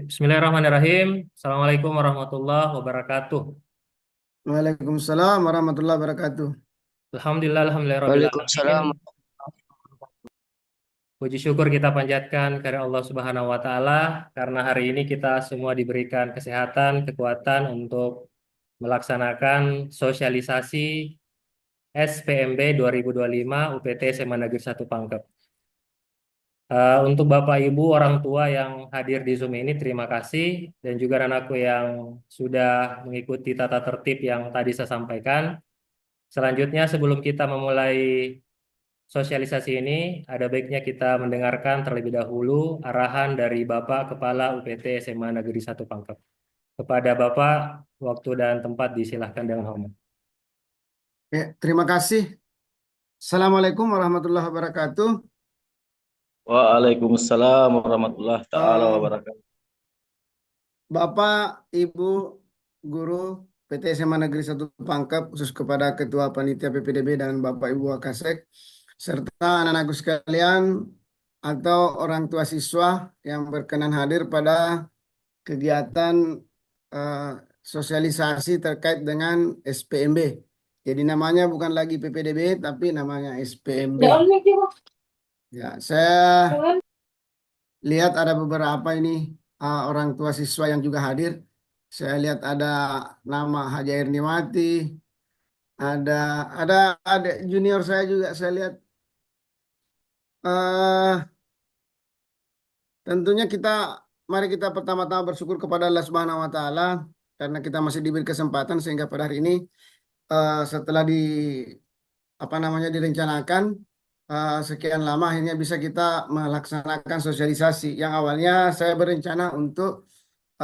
Bismillahirrahmanirrahim. Assalamualaikum warahmatullahi wabarakatuh. Waalaikumsalam warahmatullahi wabarakatuh. Alhamdulillah, alhamdulillah, alamin. Waalaikumsalam. Puji syukur kita panjatkan kepada Allah Subhanahu wa taala karena hari ini kita semua diberikan kesehatan, kekuatan untuk melaksanakan sosialisasi SPMB 2025 UPT SMA Negeri 1 Pangkep. Untuk Bapak Ibu orang tua yang hadir di Zoom ini terima kasih dan juga anakku yang sudah mengikuti tata tertib yang tadi saya sampaikan. Selanjutnya, sebelum kita memulai sosialisasi ini, ada baiknya kita mendengarkan terlebih dahulu arahan dari Bapak Kepala UPT SMA Negeri 1 Pangkep. Kepada Bapak, waktu dan tempat disilahkan dengan hormat. Terima kasih. Assalamualaikum warahmatullahi wabarakatuh. Waalaikumsalam warahmatullahi taala Eh, wabarakatuh. Bapak, Ibu, Guru PT SMA Negeri 1 Pangkep, khusus kepada Ketua Panitia PPDB dan Bapak Ibu Wakasek, serta anak-anakku sekalian atau orang tua siswa yang berkenan hadir pada kegiatan eh, sosialisasi terkait dengan SPMB. Jadi namanya bukan lagi PPDB, tapi namanya SPMB. Ya, saya lihat ada beberapa ini orang tua siswa yang juga hadir. Saya lihat ada nama Haja Erniwati, ada ada ada junior saya juga. Saya lihat eh tentunya mari kita pertama-tama bersyukur kepada Allah Subhanahu wa taala karena kita masih diberi kesempatan sehingga pada hari ini setelah direncanakan sekian lama akhirnya bisa kita melaksanakan sosialisasi yang awalnya saya berencana untuk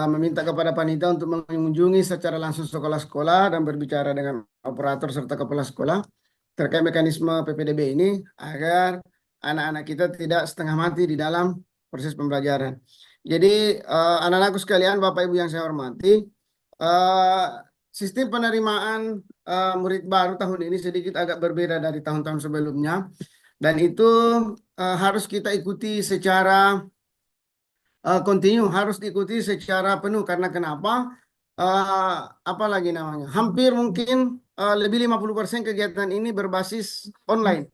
meminta kepada panitia untuk mengunjungi secara langsung sekolah-sekolah dan berbicara dengan operator serta kepala sekolah terkait mekanisme PPDB ini agar anak-anak kita tidak setengah mati di dalam proses pembelajaran. Jadi anak-anakku sekalian, Bapak Ibu yang saya hormati, eh, sistem penerimaan murid baru tahun ini sedikit agak berbeda dari tahun-tahun sebelumnya dan itu harus kita ikuti secara kontinu, harus diikuti secara penuh karena kenapa? Eh, apa lagi namanya? Hampir mungkin lebih 50% kegiatan ini berbasis online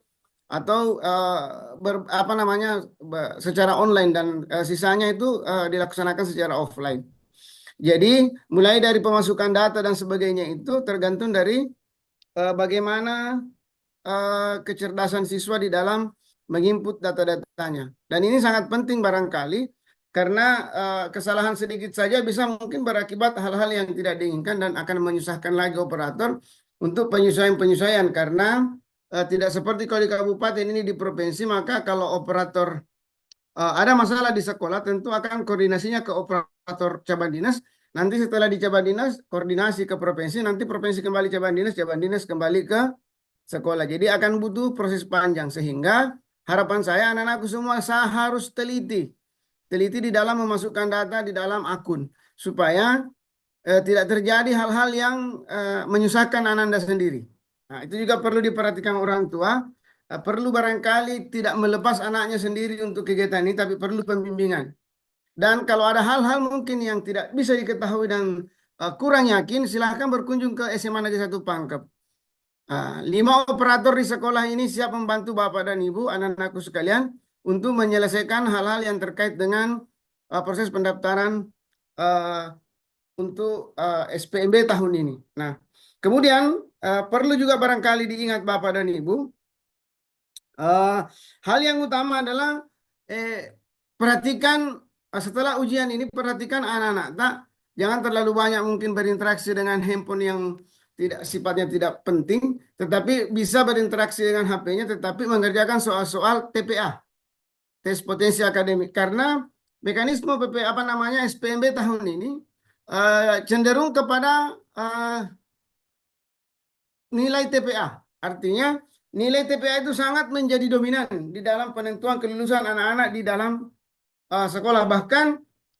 atau apa namanya secara online dan sisanya itu dilaksanakan secara offline. Jadi mulai dari pemasukan data dan sebagainya itu tergantung dari bagaimana kecerdasan siswa di dalam menginput data-datanya. Dan ini sangat penting barangkali karena kesalahan sedikit saja bisa mungkin berakibat hal-hal yang tidak diinginkan dan akan menyusahkan lagi operator untuk penyesuaian-penyesuaian karena tidak seperti kalau di kabupaten ini di provinsi maka kalau operator ada masalah di sekolah tentu akan koordinasinya ke operator cabang dinas. Nanti setelah di cabang dinas koordinasi ke provinsi, nanti provinsi kembali cabang dinas kembali ke sekolah. Jadi akan butuh proses panjang sehingga harapan saya anak-anakku semua saya harus teliti di dalam memasukkan data di dalam akun supaya tidak terjadi hal-hal yang menyusahkan anak Anda sendiri. Nah, itu juga perlu diperhatikan orang tua. Perlu barangkali tidak melepas anaknya sendiri untuk kegiatan ini, tapi perlu pembimbingan. Dan kalau ada hal-hal mungkin yang tidak bisa diketahui dan kurang yakin, silahkan berkunjung ke SMA Negeri 1 Pangkep. 5 operator di sekolah ini siap membantu Bapak dan Ibu, anak-anakku sekalian, untuk menyelesaikan hal-hal yang terkait dengan proses pendaftaran uh, untuk SPMB tahun ini. Nah, kemudian perlu juga barangkali diingat Bapak dan Ibu, hal yang utama adalah perhatikan setelah ujian ini perhatikan anak-anak tak jangan terlalu banyak mungkin berinteraksi dengan handphone yang tidak sifatnya tidak penting, tetapi bisa berinteraksi dengan HP-nya, tetapi mengerjakan soal-soal TPA, tes potensi akademik, karena mekanisme PP apa namanya SPMB tahun ini cenderung kepada nilai TPA. Artinya nilai TPA itu sangat menjadi dominan di dalam penentuan kelulusan anak-anak di dalam sekolah. Bahkan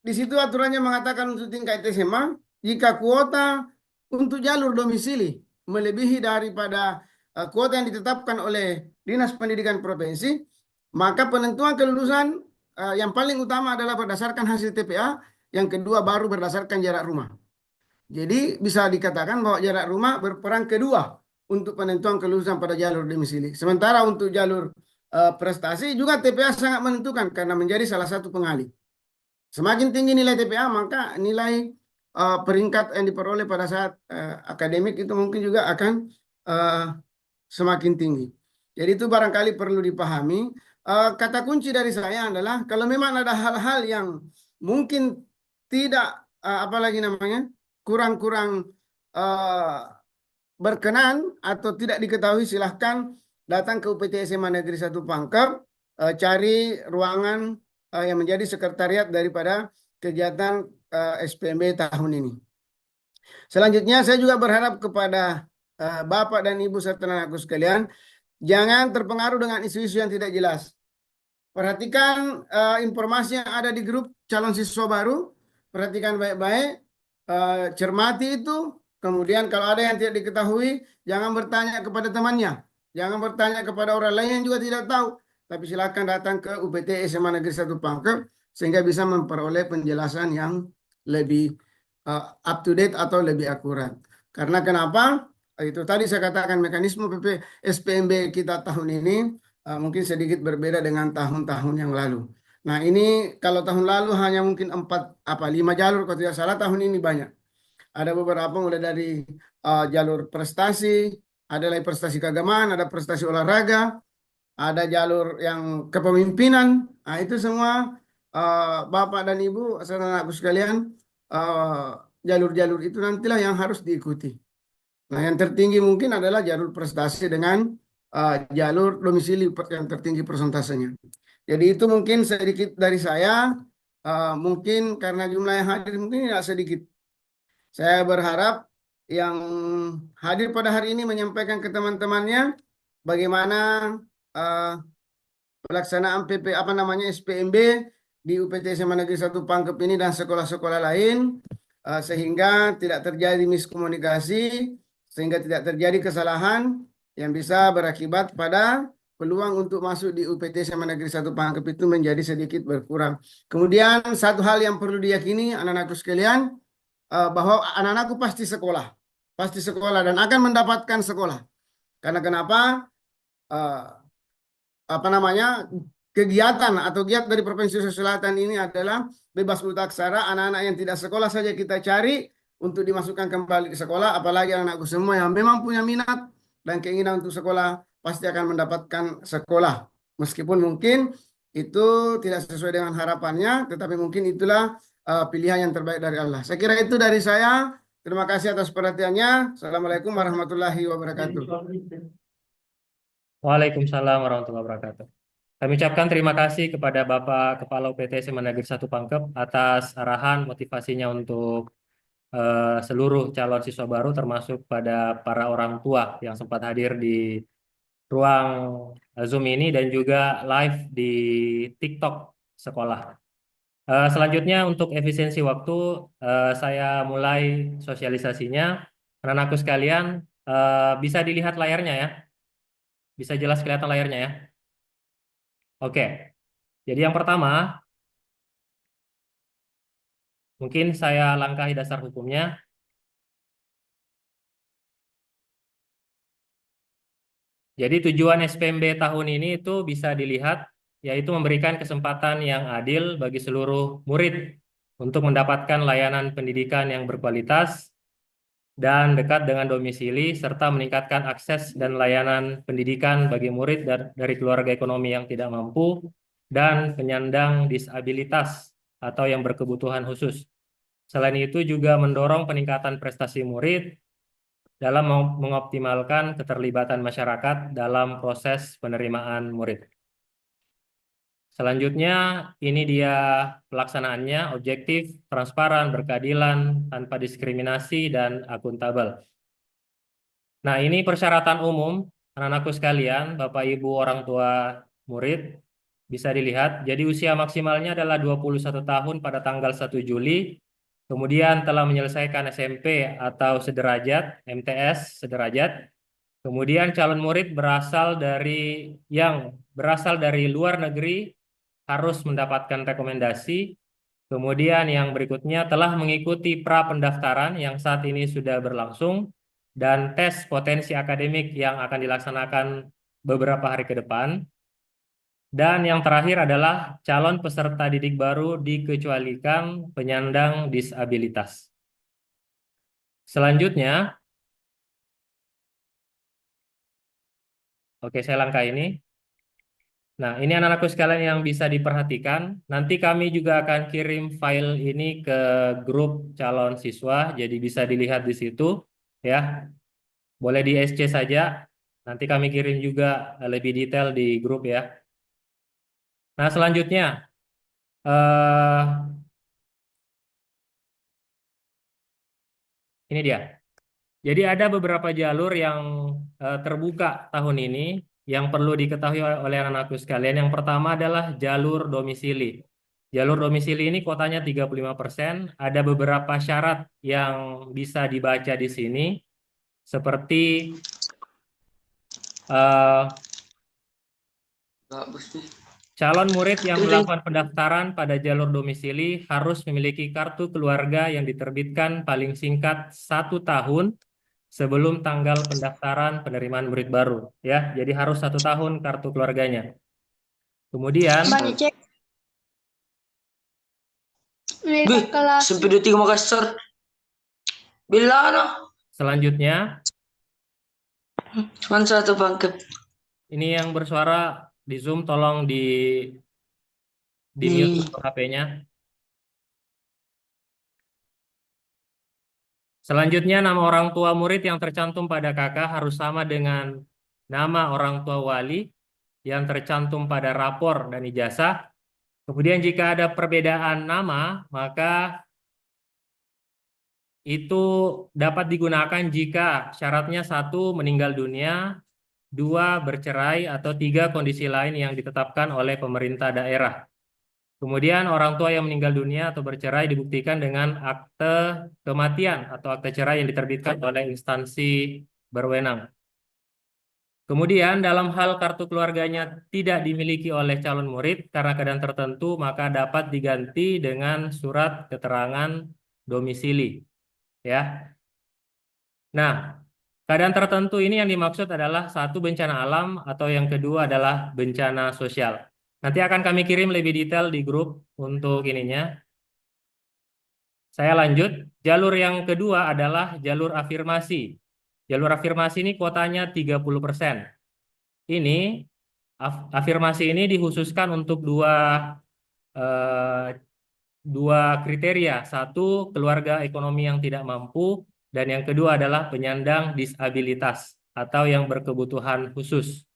di situ aturannya mengatakan untuk tingkat SMA, jika kuota untuk jalur domisili melebihi daripada kuota yang ditetapkan oleh Dinas Pendidikan Provinsi, maka penentuan kelulusan yang paling utama adalah berdasarkan hasil TPA yang kedua baru berdasarkan jarak rumah. Jadi bisa dikatakan bahwa jarak rumah berperan kedua untuk penentuan kelulusan pada jalur domisili. Sementara untuk jalur prestasi juga TPA sangat menentukan karena menjadi salah satu pengalih. Semakin tinggi nilai TPA, maka nilai peringkat yang diperoleh pada saat akademik itu mungkin juga akan eh, semakin tinggi. Jadi itu barangkali perlu dipahami. Kata kunci dari saya adalah kalau memang ada hal-hal yang mungkin tidak apalagi namanya kurang-kurang eh, berkenan atau tidak diketahui, silahkan datang ke UPT SMA Negeri 1 Pangkep, cari ruangan yang menjadi sekretariat daripada kegiatan SPMB tahun ini. Selanjutnya saya juga berharap kepada Bapak dan Ibu serta anakku sekalian, jangan terpengaruh dengan isu-isu yang tidak jelas. Perhatikan informasi yang ada di grup calon siswa baru, perhatikan baik-baik, cermati itu. Kemudian kalau ada yang tidak diketahui, jangan bertanya kepada temannya, jangan bertanya kepada orang lain yang juga tidak tahu. Tapi silakan datang ke UPT SMA Negeri 1 Pangkep sehingga bisa memperoleh penjelasan yang lebih up to date atau lebih akurat. Karena kenapa? Itu tadi saya katakan mekanisme SPMB kita tahun ini mungkin sedikit berbeda dengan tahun-tahun yang lalu. Nah ini kalau tahun lalu hanya mungkin 5 jalur kalau tidak salah, tahun ini banyak. Ada beberapa mulai dari jalur prestasi, ada lagi prestasi keagamaan, ada prestasi olahraga, ada jalur yang kepemimpinan. Nah itu semua Bapak dan Ibu, saudara-saudaraku sekalian, jalur-jalur itu nantilah yang harus diikuti. Nah yang tertinggi mungkin adalah jalur prestasi dengan jalur domisili yang tertinggi persentasenya. Jadi itu mungkin sedikit dari saya. Mungkin karena jumlah yang hadir mungkin tidak sedikit. Saya berharap yang hadir pada hari ini menyampaikan ke teman-temannya bagaimana eh, pelaksanaan SPMB di UPT SMA Negeri 1 Pangkep ini dan sekolah-sekolah lain sehingga tidak terjadi miskomunikasi, sehingga tidak terjadi kesalahan yang bisa berakibat pada peluang untuk masuk di UPT SMA Negeri 1 Pangkep itu menjadi sedikit berkurang. Kemudian satu hal yang perlu diyakini anak-anakku sekalian, bahwa anak-anakku pasti sekolah dan akan mendapatkan sekolah. Karena kenapa? Eh, Kegiatan atau giat dari Provinsi Sulawesi Selatan ini adalah bebas buta aksara. Anak-anak yang tidak sekolah saja kita cari untuk dimasukkan kembali ke sekolah, apalagi anak-anakku semua yang memang punya minat dan keinginan untuk sekolah pasti akan mendapatkan sekolah. Meskipun mungkin itu tidak sesuai dengan harapannya, tetapi mungkin itulah pilihan yang terbaik dari Allah. Saya kira itu dari saya. Terima kasih atas perhatiannya. Assalamualaikum warahmatullahi wabarakatuh. Waalaikumsalam warahmatullahi wabarakatuh. Kami ucapkan terima kasih kepada Bapak Kepala UPT SMA Negeri 1 Pangkep atas arahan motivasinya untuk seluruh calon siswa baru termasuk pada para orang tua yang sempat hadir di ruang Zoom ini dan juga live di TikTok sekolah. Selanjutnya untuk efisiensi waktu, saya mulai sosialisasinya. Anak-anakku sekalian, bisa dilihat layarnya ya? Bisa jelas kelihatan layarnya ya? Oke, jadi yang pertama, mungkin saya langkahi dasar hukumnya. Jadi tujuan SPMB tahun ini itu bisa dilihat, yaitu memberikan kesempatan yang adil bagi seluruh murid untuk mendapatkan layanan pendidikan yang berkualitas dan dekat dengan domisili, serta meningkatkan akses dan layanan pendidikan bagi murid dari keluarga ekonomi yang tidak mampu dan penyandang disabilitas atau yang berkebutuhan khusus. Selain itu juga mendorong peningkatan prestasi murid dalam mengoptimalkan keterlibatan masyarakat dalam proses penerimaan murid. Selanjutnya, ini dia pelaksanaannya, objektif, transparan, berkeadilan, tanpa diskriminasi, dan akuntabel. Nah, ini persyaratan umum, anak-anakku sekalian, Bapak Ibu orang tua murid, bisa dilihat. Jadi usia maksimalnya adalah 21 tahun pada tanggal 1 Juli, kemudian telah menyelesaikan SMP atau sederajat, MTS sederajat. Kemudian calon murid yang berasal dari luar negeri harus mendapatkan rekomendasi Kemudian yang berikutnya telah mengikuti pra pendaftaran yang saat ini sudah berlangsung dan tes potensi akademik yang akan dilaksanakan beberapa hari ke depan. Dan yang terakhir adalah calon peserta didik baru dikecualikan penyandang disabilitas. Selanjutnya, oke saya langkah ini. Nah, ini anak-anakku sekalian yang bisa diperhatikan. Nanti kami juga akan kirim file ini ke grup calon siswa, jadi bisa dilihat di situ, ya. Boleh di SC saja. Nanti kami kirim juga lebih detail di grup ya. Nah, selanjutnya, eh ini dia. Jadi ada beberapa jalur yang terbuka tahun ini yang perlu diketahui oleh anak-anakku sekalian. Yang pertama adalah jalur domisili. Jalur domisili ini kuotanya 35%. Ada beberapa syarat yang bisa dibaca di sini. Seperti eh, calon murid yang melakukan pendaftaran pada jalur domisili harus memiliki kartu keluarga yang diterbitkan paling singkat 1 tahun sebelum tanggal pendaftaran penerimaan murid baru. Ya, jadi harus 1 tahun kartu keluarganya. Kemudian, Banyak cek. Ini Bih, kelas. sampai 23 Makassar. Bila no? selanjutnya, Cuma satu bangkit. ini yang bersuara di Zoom tolong di mute untuk HP-nya. Selanjutnya, nama orang tua murid yang tercantum pada KK harus sama dengan nama orang tua wali yang tercantum pada rapor dan ijazah. Kemudian jika ada perbedaan nama, maka itu dapat digunakan jika syaratnya 1, meninggal dunia, 2, bercerai, atau 3, kondisi lain yang ditetapkan oleh pemerintah daerah. Kemudian orang tua yang meninggal dunia atau bercerai dibuktikan dengan akte kematian atau akte cerai yang diterbitkan oleh instansi berwenang. Kemudian dalam hal kartu keluarganya tidak dimiliki oleh calon murid karena keadaan tertentu, maka dapat diganti dengan surat keterangan domisili. Ya. Nah, keadaan tertentu ini yang dimaksud adalah 1, bencana alam atau yang kedua adalah bencana sosial. Nanti akan kami kirim lebih detail di grup untuk ininya. Saya lanjut. Jalur yang kedua adalah jalur afirmasi. Jalur afirmasi ini kuotanya 30%. Ini afirmasi ini dikhususkan untuk eh, dua kriteria. 1, keluarga ekonomi yang tidak mampu, dan yang kedua adalah penyandang disabilitas atau yang berkebutuhan khusus.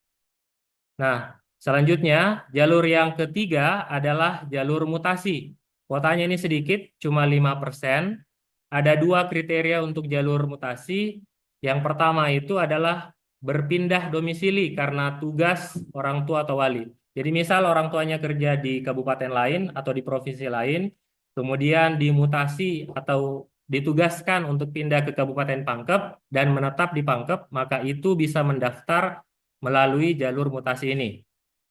Nah, selanjutnya jalur yang ketiga adalah jalur mutasi. Kuotanya ini sedikit, cuma 5%. Ada 2 kriteria untuk jalur mutasi. Yang pertama itu adalah berpindah domisili karena tugas orang tua atau wali. Jadi misal orang tuanya kerja di kabupaten lain atau di provinsi lain, kemudian dimutasi atau ditugaskan untuk pindah ke Kabupaten Pangkep dan menetap di Pangkep, maka itu bisa mendaftar melalui jalur mutasi ini.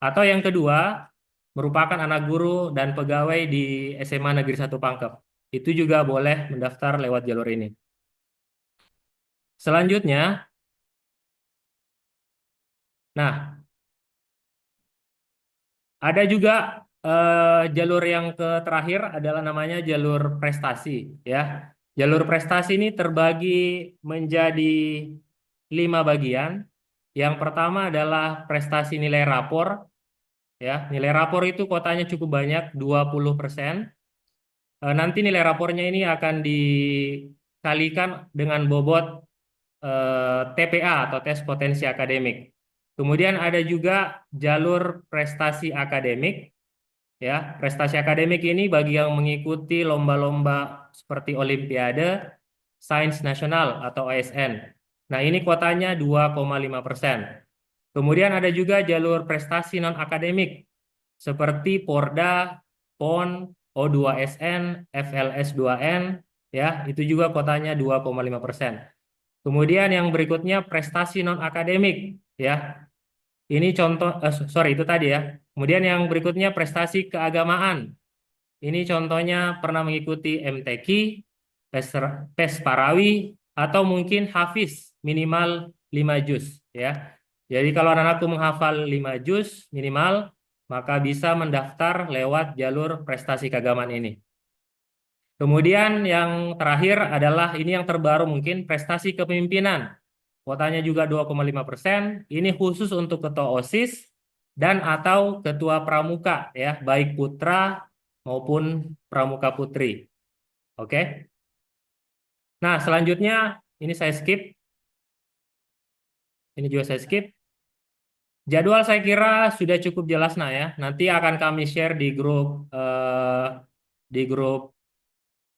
Atau yang kedua, merupakan anak guru dan pegawai di SMA Negeri 1 Pangkep. Itu juga boleh mendaftar lewat jalur ini. Selanjutnya, nah, ada juga jalur yang terakhir adalah namanya jalur prestasi, ya. Jalur prestasi ini terbagi menjadi 5 bagian. Yang pertama adalah prestasi nilai rapor, ya. Nilai rapor itu kuotanya cukup banyak, 20%. Nanti nilai rapornya ini akan dikalikan dengan bobot TPA atau tes potensi akademik. Kemudian ada juga jalur prestasi akademik. Ya, prestasi akademik ini bagi yang mengikuti lomba-lomba seperti Olimpiade, Sains Nasional atau ASN. Nah, ini kuotanya 2,5%. Kemudian ada juga jalur prestasi non-akademik seperti Porda, PON, O2SN, FLS2N, ya, itu juga kuotanya 2,5%. Kemudian yang berikutnya prestasi non-akademik, ya. Ini contoh, sorry itu tadi ya. Kemudian yang berikutnya prestasi keagamaan. Ini contohnya pernah mengikuti MTQ, PES Parawi, atau mungkin Hafiz minimal 5 juz ya. Jadi kalau anak-anakku menghafal 5 juz minimal, maka bisa mendaftar lewat jalur prestasi keagamaan ini. Kemudian yang terakhir adalah ini yang terbaru mungkin prestasi kepemimpinan. Kuotanya juga 2,5%. Ini khusus untuk ketua OSIS dan atau ketua pramuka ya, baik putra maupun pramuka putri. Oke. Nah, selanjutnya ini saya skip. Ini juga saya skip. Jadwal saya kira sudah cukup jelas nah ya. Nanti akan kami share di grup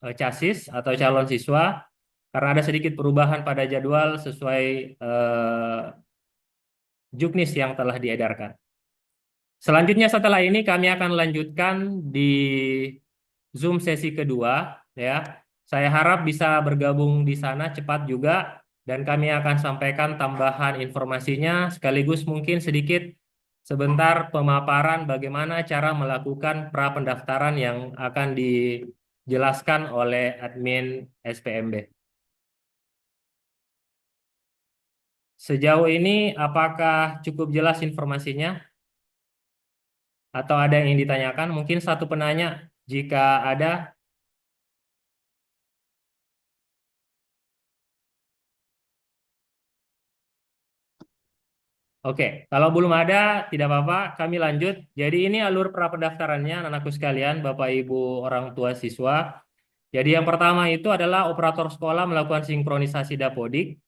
CASIS atau calon siswa karena ada sedikit perubahan pada jadwal sesuai juknis yang telah diedarkan. Selanjutnya setelah ini kami akan lanjutkan di Zoom sesi kedua ya. Saya harap bisa bergabung di sana cepat juga dan kami akan sampaikan tambahan informasinya sekaligus mungkin sedikit sebentar pemaparan bagaimana cara melakukan pra pendaftaran yang akan dijelaskan oleh admin SPMB. Sejauh ini apakah cukup jelas informasinya? Atau ada yang ingin ditanyakan? Mungkin satu penanya jika ada. Oke, kalau belum ada, tidak apa-apa, kami lanjut. Jadi ini alur pra-pendaftarannya, anak-anakku sekalian, Bapak Ibu orang tua siswa. Jadi yang pertama itu adalah operator sekolah melakukan sinkronisasi dapodik,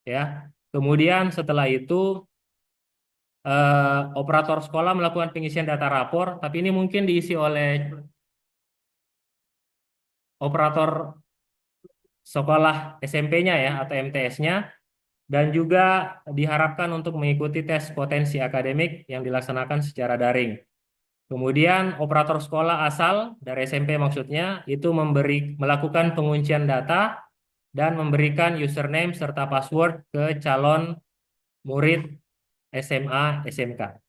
ya. Kemudian setelah itu operator sekolah melakukan pengisian data rapor, tapi ini mungkin diisi oleh operator sekolah SMP-nya ya atau MTS-nya. Dan juga diharapkan untuk mengikuti tes potensi akademik yang dilaksanakan secara daring. Kemudian operator sekolah asal dari SMP maksudnya itu melakukan penguncian data dan memberikan username serta password ke calon murid SMA SMK.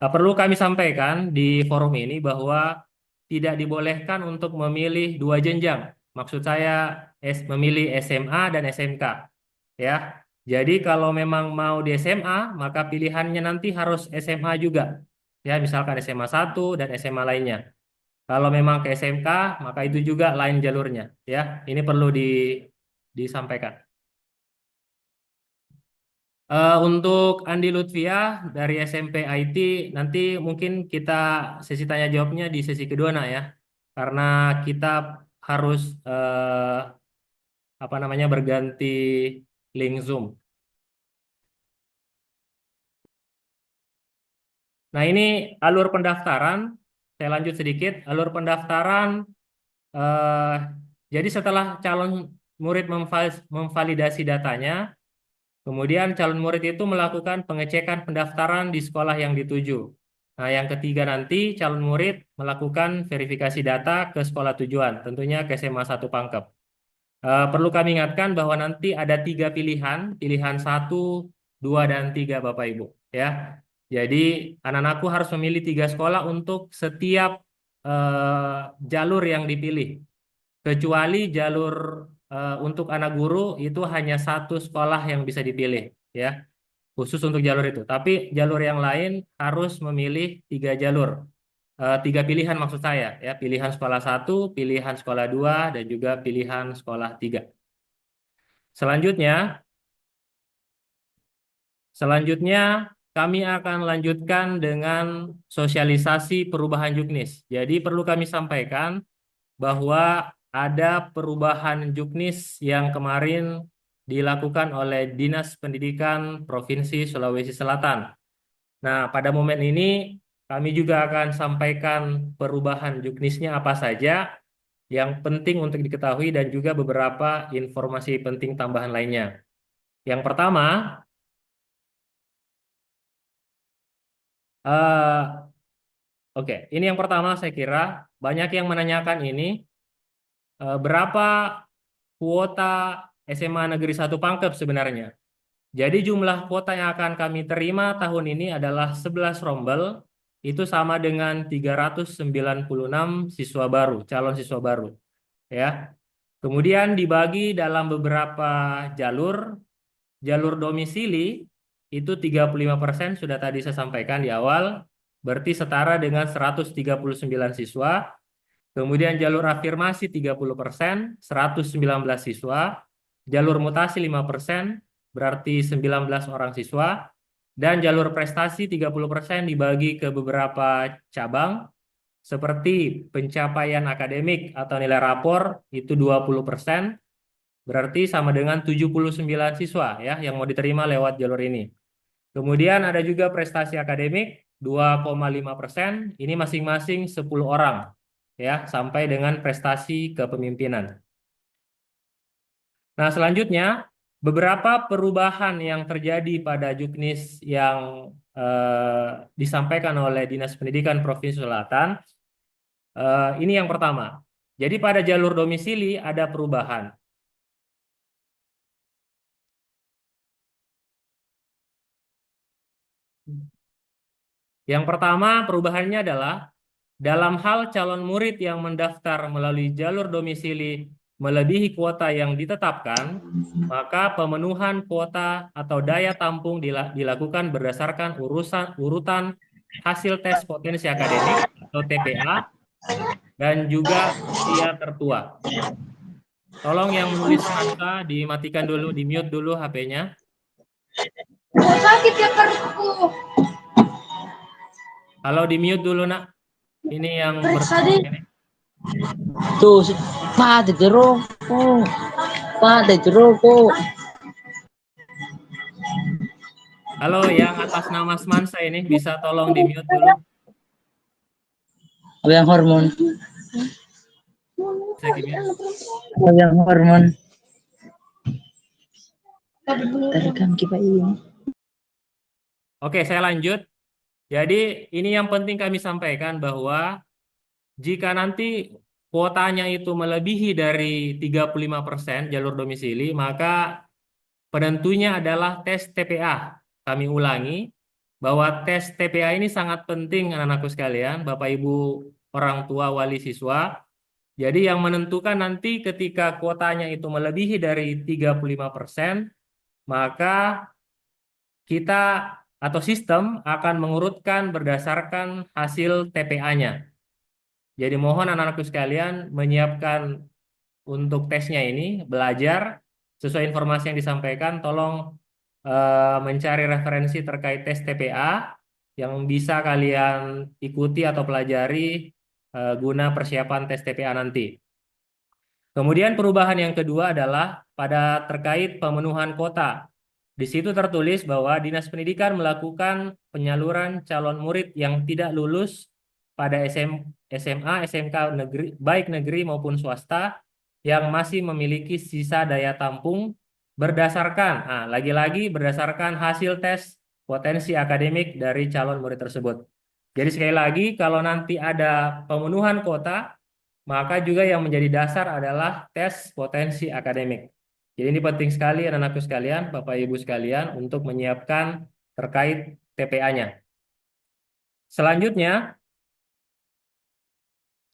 Perlu kami sampaikan di forum ini bahwa tidak dibolehkan untuk memilih dua jenjang. Maksud saya memilih SMA dan SMK. Ya, jadi kalau memang mau di SMA, maka pilihannya nanti harus SMA juga. Ya, misalkan SMA 1 dan SMA lainnya. Kalau memang ke SMK, maka itu juga lain jalurnya. Ya, ini perlu disampaikan. Untuk Andi Lutfia dari SMP IT, nanti mungkin kita sesi tanya jawabnya di sesi kedua, nak ya. Karena kita harus berganti link Zoom. Nah, ini alur pendaftaran. Saya lanjut sedikit. Alur pendaftaran, jadi setelah calon murid memvalidasi datanya, kemudian calon murid itu melakukan pengecekan pendaftaran di sekolah yang dituju. Nah, yang ketiga nanti calon murid melakukan verifikasi data ke sekolah tujuan, tentunya ke SMA 1 Pangkep. Perlu kami ingatkan bahwa nanti ada 3 pilihan, pilihan 1, 2, dan 3 Bapak Ibu. Ya. Jadi anak-anakku harus memilih 3 sekolah untuk setiap jalur yang dipilih. Kecuali jalur untuk anak guru itu hanya 1 sekolah yang bisa dipilih. Ya, khusus untuk jalur itu. Tapi jalur yang lain harus memilih 3 jalur. 3 pilihan maksud saya. Ya, pilihan sekolah 1, pilihan sekolah 2, dan juga pilihan sekolah 3. Selanjutnya kami akan lanjutkan dengan sosialisasi perubahan juknis. Jadi perlu kami sampaikan bahwa ada perubahan juknis yang kemarin dilakukan oleh Dinas Pendidikan Provinsi Sulawesi Selatan. Nah, pada momen ini kami juga akan sampaikan perubahan juknisnya apa saja yang penting untuk diketahui dan juga beberapa informasi penting tambahan lainnya. Yang pertama, oke, ini yang pertama saya kira banyak yang menanyakan ini berapa kuota SMA Negeri 1 Pangkep sebenarnya. Jadi jumlah kuota yang akan kami terima tahun ini adalah 11 rombel itu sama dengan 396 siswa baru, calon siswa baru. Ya. Kemudian dibagi dalam beberapa jalur. Jalur domisili itu 35% sudah tadi saya sampaikan di awal, berarti setara dengan 139 siswa. Kemudian jalur afirmasi 30%, 119 siswa. Jalur mutasi 5%, berarti 19 orang siswa. Dan jalur prestasi 30% dibagi ke beberapa cabang, seperti pencapaian akademik atau nilai rapor itu 20%, berarti sama dengan 79 siswa ya yang mau diterima lewat jalur ini. Kemudian ada juga prestasi akademik 2,5%, ini masing-masing 10 orang ya sampai dengan prestasi kepemimpinan. Nah, selanjutnya beberapa perubahan yang terjadi pada Juknis yang disampaikan oleh Dinas Pendidikan Provinsi Selatan. Ini yang pertama. Jadi pada jalur domisili ada perubahan. Yang pertama perubahannya adalah dalam hal calon murid yang mendaftar melalui jalur domisili melebihi kuota yang ditetapkan, maka pemenuhan kuota atau daya tampung dilakukan berdasarkan urutan hasil tes potensi akademik atau TPA dan juga usia tertua. Tolong yang menulis Mansa dimatikan dulu, di-mute dulu HP-nya. Sakit ya perutku. Halo, di-mute dulu, Nak. Ini yang Tuh, Pak, ada jeruk. Pak, ada jeruk. Halo, yang atas nama Mansa ini bisa tolong di-mute dulu. Yang hormon. Yang hormon. Terekam kita ini. Oke, saya lanjut. Jadi ini yang penting kami sampaikan bahwa jika nanti kuotanya itu melebihi dari 35% jalur domisili, maka penentunya adalah tes TPA. Kami ulangi bahwa tes TPA ini sangat penting anak-anakku sekalian, Bapak Ibu orang tua wali siswa. Jadi yang menentukan nanti ketika kuotanya itu melebihi dari 35%, maka kita atau sistem akan mengurutkan berdasarkan hasil TPA-nya. Jadi mohon anak-anakku sekalian menyiapkan untuk tesnya ini, belajar sesuai informasi yang disampaikan, tolong mencari referensi terkait tes TPA yang bisa kalian ikuti atau pelajari guna persiapan tes TPA nanti. Kemudian perubahan yang kedua adalah pada terkait pemenuhan kuota. Di situ tertulis bahwa Dinas Pendidikan melakukan penyaluran calon murid yang tidak lulus pada SMA, SMK negeri, baik negeri maupun swasta, yang masih memiliki sisa daya tampung berdasarkan, lagi-lagi berdasarkan hasil tes potensi akademik dari calon murid tersebut. Jadi sekali lagi, kalau nanti ada pemenuhan kuota, maka juga yang menjadi dasar adalah tes potensi akademik. Jadi ini penting sekali anak-anakku sekalian, Bapak Ibu sekalian, untuk menyiapkan terkait TPA-nya. Selanjutnya,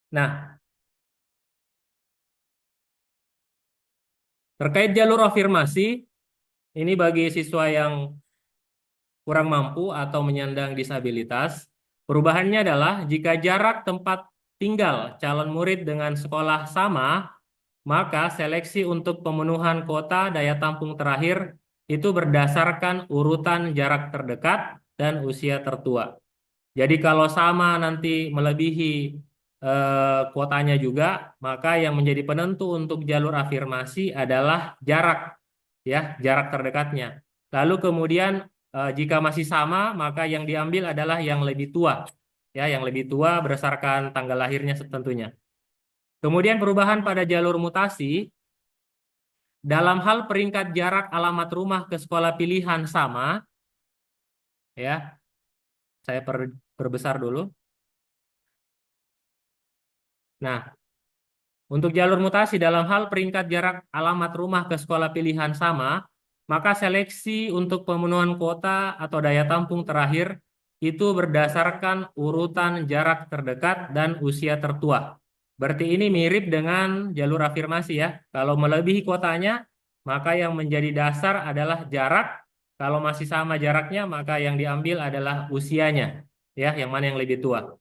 nah, terkait jalur afirmasi, ini bagi siswa yang kurang mampu atau menyandang disabilitas, perubahannya adalah jika jarak tempat tinggal calon murid dengan sekolah sama, maka seleksi untuk pemenuhan kuota daya tampung terakhir itu berdasarkan urutan jarak terdekat dan usia tertua. Jadi kalau sama nanti melebihi kuotanya juga, maka yang menjadi penentu untuk jalur afirmasi adalah jarak, ya, jarak terdekatnya. Lalu kemudian jika masih sama, maka yang diambil adalah yang lebih tua, ya, yang lebih tua berdasarkan tanggal lahirnya tentunya. Kemudian perubahan pada jalur mutasi, dalam hal peringkat jarak alamat rumah ke sekolah pilihan sama, ya, saya perbesar dulu. Nah, untuk jalur mutasi dalam hal peringkat jarak alamat rumah ke sekolah pilihan sama, maka seleksi untuk pemenuhan kuota atau daya tampung terakhir itu berdasarkan urutan jarak terdekat dan usia tertua. Berarti ini mirip dengan jalur afirmasi ya. Kalau melebihi kuotanya, maka yang menjadi dasar adalah jarak. Kalau masih sama jaraknya, maka yang diambil adalah usianya, ya, yang mana yang lebih tua.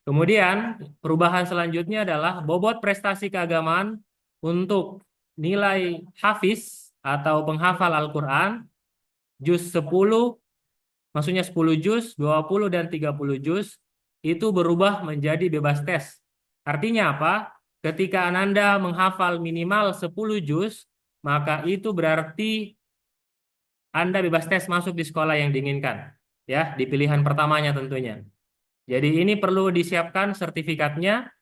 Kemudian perubahan selanjutnya adalah bobot prestasi keagamaan untuk nilai hafiz atau penghafal Al-Quran, juz 10, maksudnya 10 juz, 20 dan 30 juz, itu berubah menjadi bebas tes. Artinya apa? Ketika Ananda menghafal minimal 10 juz, maka itu berarti Anda bebas tes masuk di sekolah yang diinginkan. Ya, di pilihan pertamanya tentunya. Jadi ini perlu disiapkan sertifikatnya,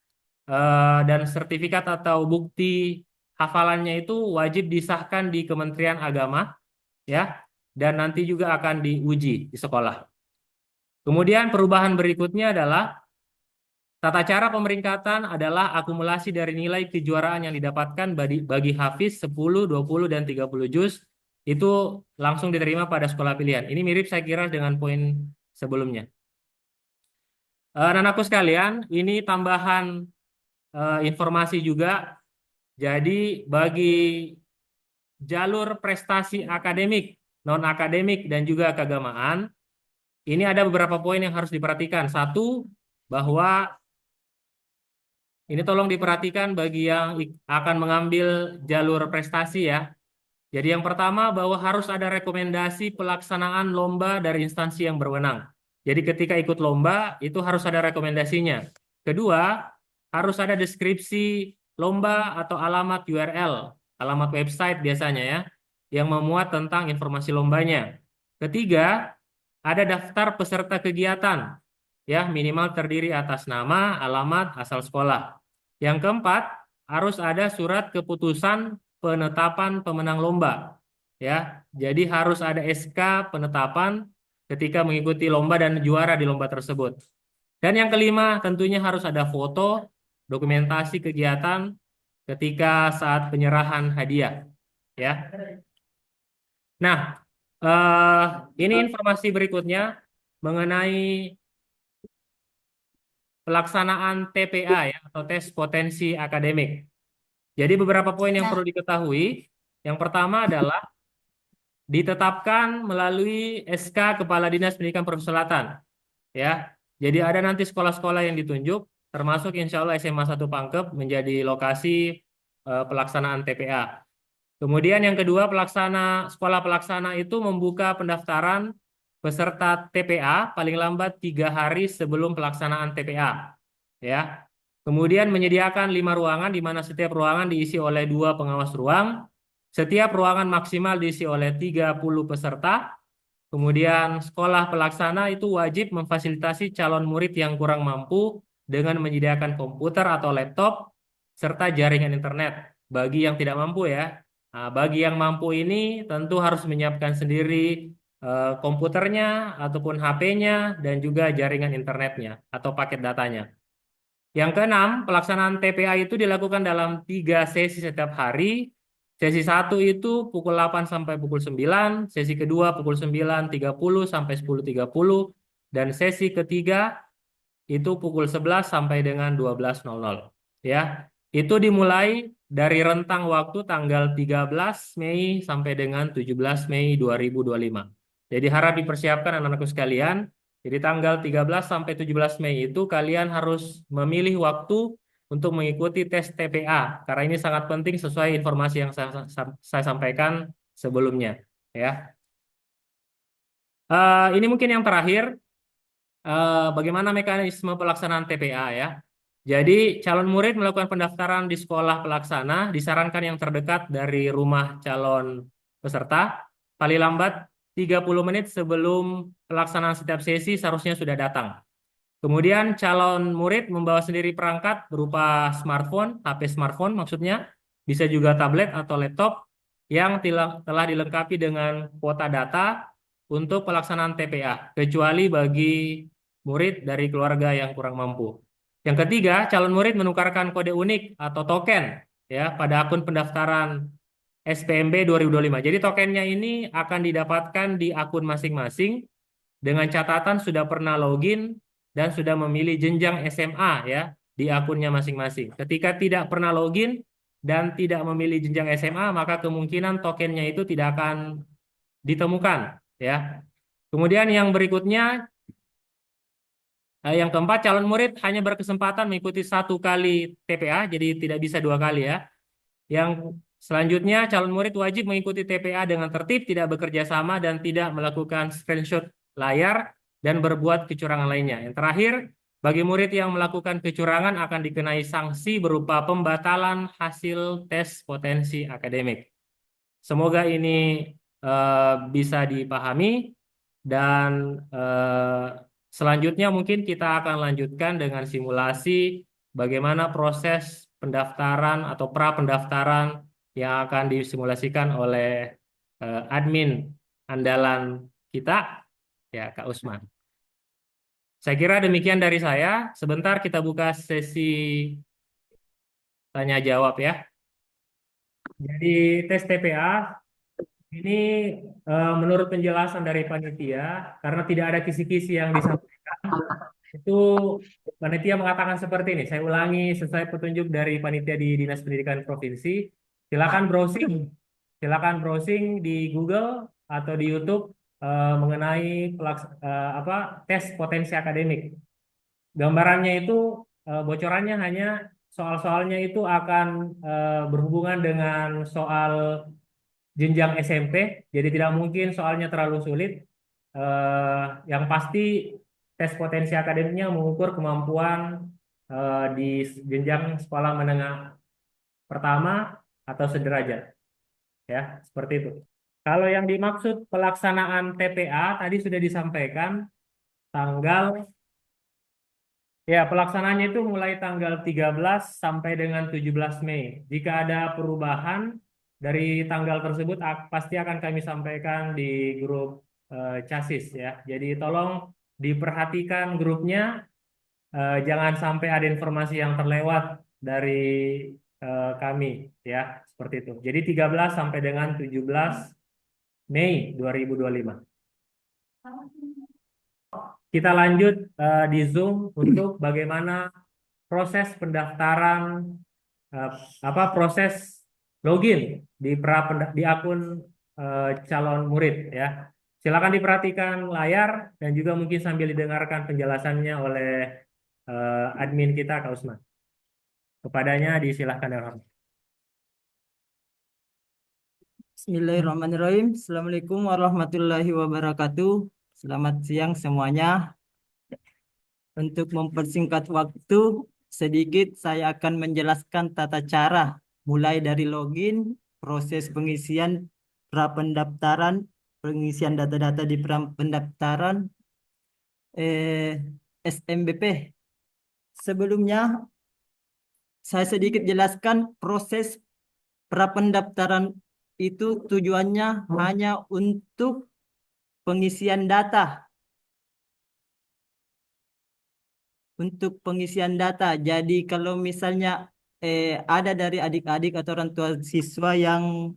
dan sertifikat atau bukti hafalannya itu wajib disahkan di Kementerian Agama, ya, dan nanti juga akan diuji di sekolah. Kemudian perubahan berikutnya adalah tata cara pemeringkatan adalah akumulasi dari nilai kejuaraan yang didapatkan bagi hafiz 10, 20, dan 30 juz itu langsung diterima pada sekolah pilihan. Ini mirip saya kira dengan poin sebelumnya. Anak-anakku sekalian, ini tambahan informasi juga. Jadi bagi jalur prestasi akademik, non-akademik, dan juga keagamaan, ini ada beberapa poin yang harus diperhatikan. Satu, bahwa ini tolong diperhatikan bagi yang akan mengambil jalur prestasi ya. Jadi yang pertama bahwa harus ada rekomendasi pelaksanaan lomba dari instansi yang berwenang. Jadi ketika ikut lomba itu harus ada rekomendasinya. Kedua, harus ada deskripsi lomba atau alamat URL, alamat website biasanya ya, yang memuat tentang informasi lombanya. Ketiga, ada daftar peserta kegiatan, ya minimal terdiri atas nama, alamat, asal sekolah. Yang keempat, harus ada surat keputusan penetapan pemenang lomba, ya. Jadi harus ada SK penetapan ketika mengikuti lomba dan juara di lomba tersebut. Dan yang kelima, tentunya harus ada foto dokumentasi kegiatan ketika saat penyerahan hadiah, ya. Nah, ini informasi berikutnya mengenai pelaksanaan TPA ya, atau tes potensi akademik. Jadi beberapa poin yang perlu diketahui. Yang pertama adalah ditetapkan melalui SK Kepala Dinas Pendidikan Perguruan, ya. Jadi ada nanti sekolah-sekolah yang ditunjuk, termasuk insya Allah SMA 1 Pangkep menjadi lokasi pelaksanaan TPA. Kemudian yang kedua, sekolah pelaksana itu membuka pendaftaran peserta TPA paling lambat 3 hari sebelum pelaksanaan TPA, ya. Kemudian menyediakan 5 ruangan di mana setiap ruangan diisi oleh 2 pengawas ruang. Setiap ruangan maksimal diisi oleh 30 peserta. Kemudian sekolah pelaksana itu wajib memfasilitasi calon murid yang kurang mampu dengan menyediakan komputer atau laptop serta jaringan internet bagi yang tidak mampu ya. Nah, bagi yang mampu ini tentu harus menyiapkan sendiri komputernya ataupun HP-nya dan juga jaringan internetnya atau paket datanya. Yang keenam, pelaksanaan TPA itu dilakukan dalam 3 sesi setiap hari. Sesi 1 itu pukul 8 sampai pukul 9, sesi kedua pukul 9.30 sampai 10.30, dan sesi ketiga itu pukul 11 sampai dengan 12.00. Ya, itu dimulai dari rentang waktu tanggal 13 Mei sampai dengan 17 Mei 2025. Jadi harap dipersiapkan anak-anakku sekalian. Jadi tanggal 13 sampai 17 Mei itu kalian harus memilih waktu untuk mengikuti tes TPA. Karena ini sangat penting sesuai informasi yang saya sampaikan sebelumnya. Ya. Ini mungkin yang terakhir. Bagaimana mekanisme pelaksanaan TPA ya. Jadi calon murid melakukan pendaftaran di sekolah pelaksana, disarankan yang terdekat dari rumah calon peserta, paling lambat 30 menit sebelum pelaksanaan setiap sesi seharusnya sudah datang. Kemudian calon murid membawa sendiri perangkat berupa smartphone, HP smartphone maksudnya, bisa juga tablet atau laptop yang telah dilengkapi dengan kuota data untuk pelaksanaan TPA, kecuali bagi murid dari keluarga yang kurang mampu. Yang ketiga, calon murid menukarkan kode unik atau token ya pada akun pendaftaran SPMB 2025. Jadi tokennya ini akan didapatkan di akun masing-masing dengan catatan sudah pernah login dan sudah memilih jenjang SMA ya di akunnya masing-masing. Ketika tidak pernah login dan tidak memilih jenjang SMA, maka kemungkinan tokennya itu tidak akan ditemukan ya. Kemudian yang berikutnya, yang keempat, calon murid hanya berkesempatan mengikuti 1 kali TPA, jadi tidak bisa 2 kali ya. Yang selanjutnya, calon murid wajib mengikuti TPA dengan tertib, tidak bekerja sama, dan tidak melakukan screenshot layar dan berbuat kecurangan lainnya. Yang terakhir, bagi murid yang melakukan kecurangan akan dikenai sanksi berupa pembatalan hasil tes potensi akademik. Semoga ini bisa dipahami dan selanjutnya mungkin kita akan lanjutkan dengan simulasi bagaimana proses pendaftaran atau pra pendaftaran yang akan disimulasikan oleh admin andalan kita, ya Kak Usman. Saya kira demikian dari saya. Sebentar kita buka sesi tanya jawab ya. Jadi tes TPA ini menurut penjelasan dari panitia, karena tidak ada kisi-kisi yang disampaikan, itu panitia mengatakan seperti ini. Saya ulangi sesuai petunjuk dari panitia di Dinas Pendidikan Provinsi. Silakan browsing di Google atau di YouTube mengenai tes potensi akademik. Gambarannya itu bocorannya hanya soal-soalnya itu akan berhubungan dengan soal jenjang SMP, jadi tidak mungkin soalnya terlalu sulit. Yang pasti tes potensi akademiknya mengukur kemampuan di jenjang sekolah menengah pertama atau sederajat, ya seperti itu. Kalau yang dimaksud pelaksanaan TPA tadi sudah disampaikan tanggal, ya pelaksanaannya itu mulai tanggal 13 sampai dengan 17 Mei. Jika ada perubahan dari tanggal tersebut pasti akan kami sampaikan di grup CASIS ya. Jadi tolong diperhatikan grupnya, jangan sampai ada informasi yang terlewat dari kami ya, seperti itu. Jadi 13 sampai dengan 17 Mei 2025. Kita lanjut di Zoom untuk bagaimana proses pendaftaran, proses login di akun calon murid ya. Silakan diperhatikan layar dan juga mungkin sambil didengarkan penjelasannya oleh admin kita Kak Usman. Kepadanya disilahkan dengan hormat. Bismillahirrahmanirrahim. Assalamualaikum warahmatullahi wabarakatuh. Selamat siang semuanya. Untuk mempersingkat waktu, sedikit saya akan menjelaskan tata cara mulai dari login, proses pengisian pra-pendaftaran, pengisian data-data di pra-pendaftaran, SMBP. Sebelumnya, saya sedikit jelaskan proses pra-pendaftaran itu tujuannya hanya untuk pengisian data. Untuk pengisian data. Jadi kalau misalnya ada dari adik-adik atau orang tua siswa yang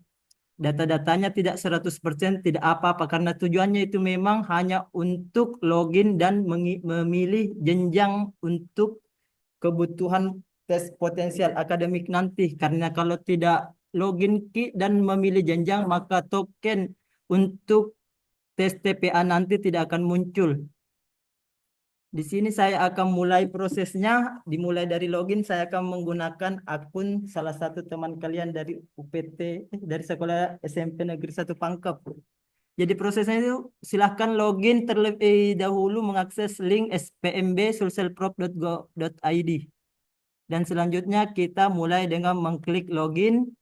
data-datanya tidak 100% tidak apa-apa, karena tujuannya itu memang hanya untuk login dan memilih jenjang untuk kebutuhan tes potensial akademik nanti. Karena kalau tidak login dan memilih jenjang, maka token untuk tes TPA nanti tidak akan muncul. Di sini saya akan mulai prosesnya. Dimulai dari login, saya akan menggunakan akun salah satu teman kalian dari UPT, dari Sekolah SMP Negeri 1 Pangkep. Jadi prosesnya itu silahkan login terlebih dahulu mengakses link spmb.sulselprov.go.id. Dan selanjutnya kita mulai dengan mengklik login.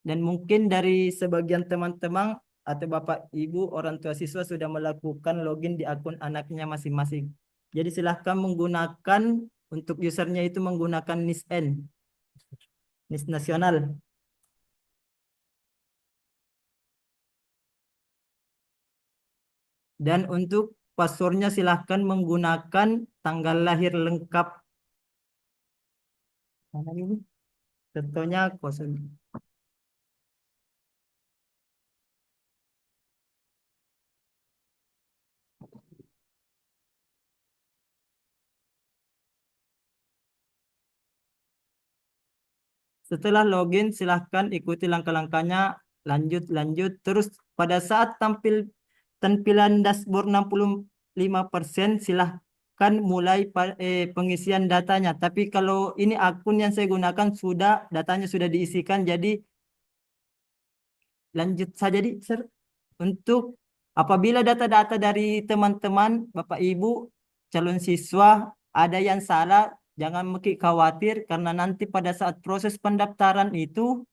Dan mungkin dari sebagian teman-teman atau Bapak Ibu orang tua siswa sudah melakukan login di akun anaknya masing-masing. Jadi silahkan menggunakan untuk usernya itu menggunakan NISN, NIS nasional. Dan untuk passwordnya silahkan menggunakan tanggal lahir lengkap. Mana ini? Contohnya kosong. Setelah login, silahkan ikuti langkah-langkahnya, lanjut. Terus pada saat tampilan dashboard 65%, silahkan mulai pengisian datanya. Tapi kalau ini akun yang saya gunakan datanya sudah diisikan, jadi lanjut saja Sir. Untuk apabila data-data dari teman-teman, Bapak Ibu, calon siswa ada yang salah, jangan mungkin khawatir karena nanti pada saat proses pendaftaran itu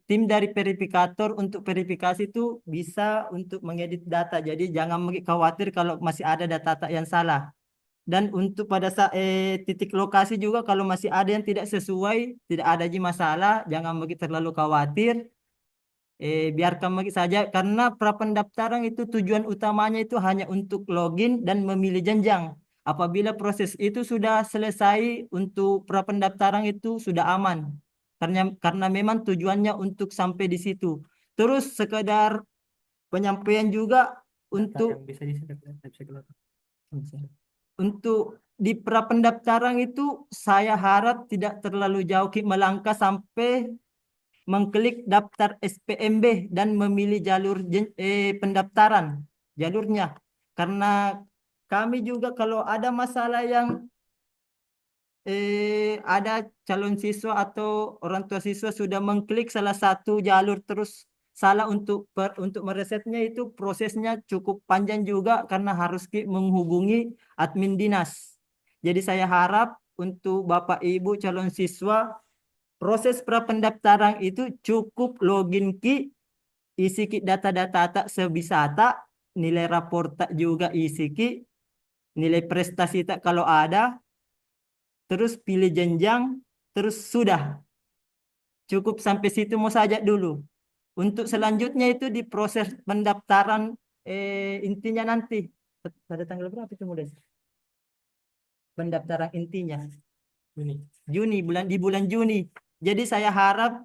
tim dari verifikator untuk verifikasi itu bisa untuk mengedit data. Jadi jangan mungkin khawatir kalau masih ada data yang salah. Dan untuk pada saat titik lokasi juga kalau masih ada yang tidak sesuai, tidak ada masalah, jangan begitu terlalu khawatir. Biarkan begitu saja karena prapendaftaran itu tujuan utamanya itu hanya untuk login dan memilih jenjang. Apabila proses itu sudah selesai untuk prapendaftaran itu sudah aman. Karena memang tujuannya untuk sampai di situ. Terus sekedar penyampaian juga untuk di prapendaftaran itu saya harap tidak terlalu jauh melangkah sampai mengklik daftar SPMB dan memilih jalur pendaftaran jalurnya. Karena kami juga kalau ada masalah yang ada calon siswa atau orang tua siswa sudah mengklik salah satu jalur terus salah untuk meresetnya itu prosesnya cukup panjang juga karena harus menghubungi admin dinas. Jadi saya harap untuk Bapak Ibu calon siswa proses prapendaftaran itu cukup login isi data-data tak sebisa tak, nilai rapor tak juga isi nilai prestasi tak kalau ada, terus pilih jenjang, terus sudah. Cukup sampai situ mau saja dulu. Untuk selanjutnya itu di proses pendaftaran intinya nanti. Pada tanggal berapa itu mulai? Pendaftaran intinya. Juni, di bulan Juni. Jadi saya harap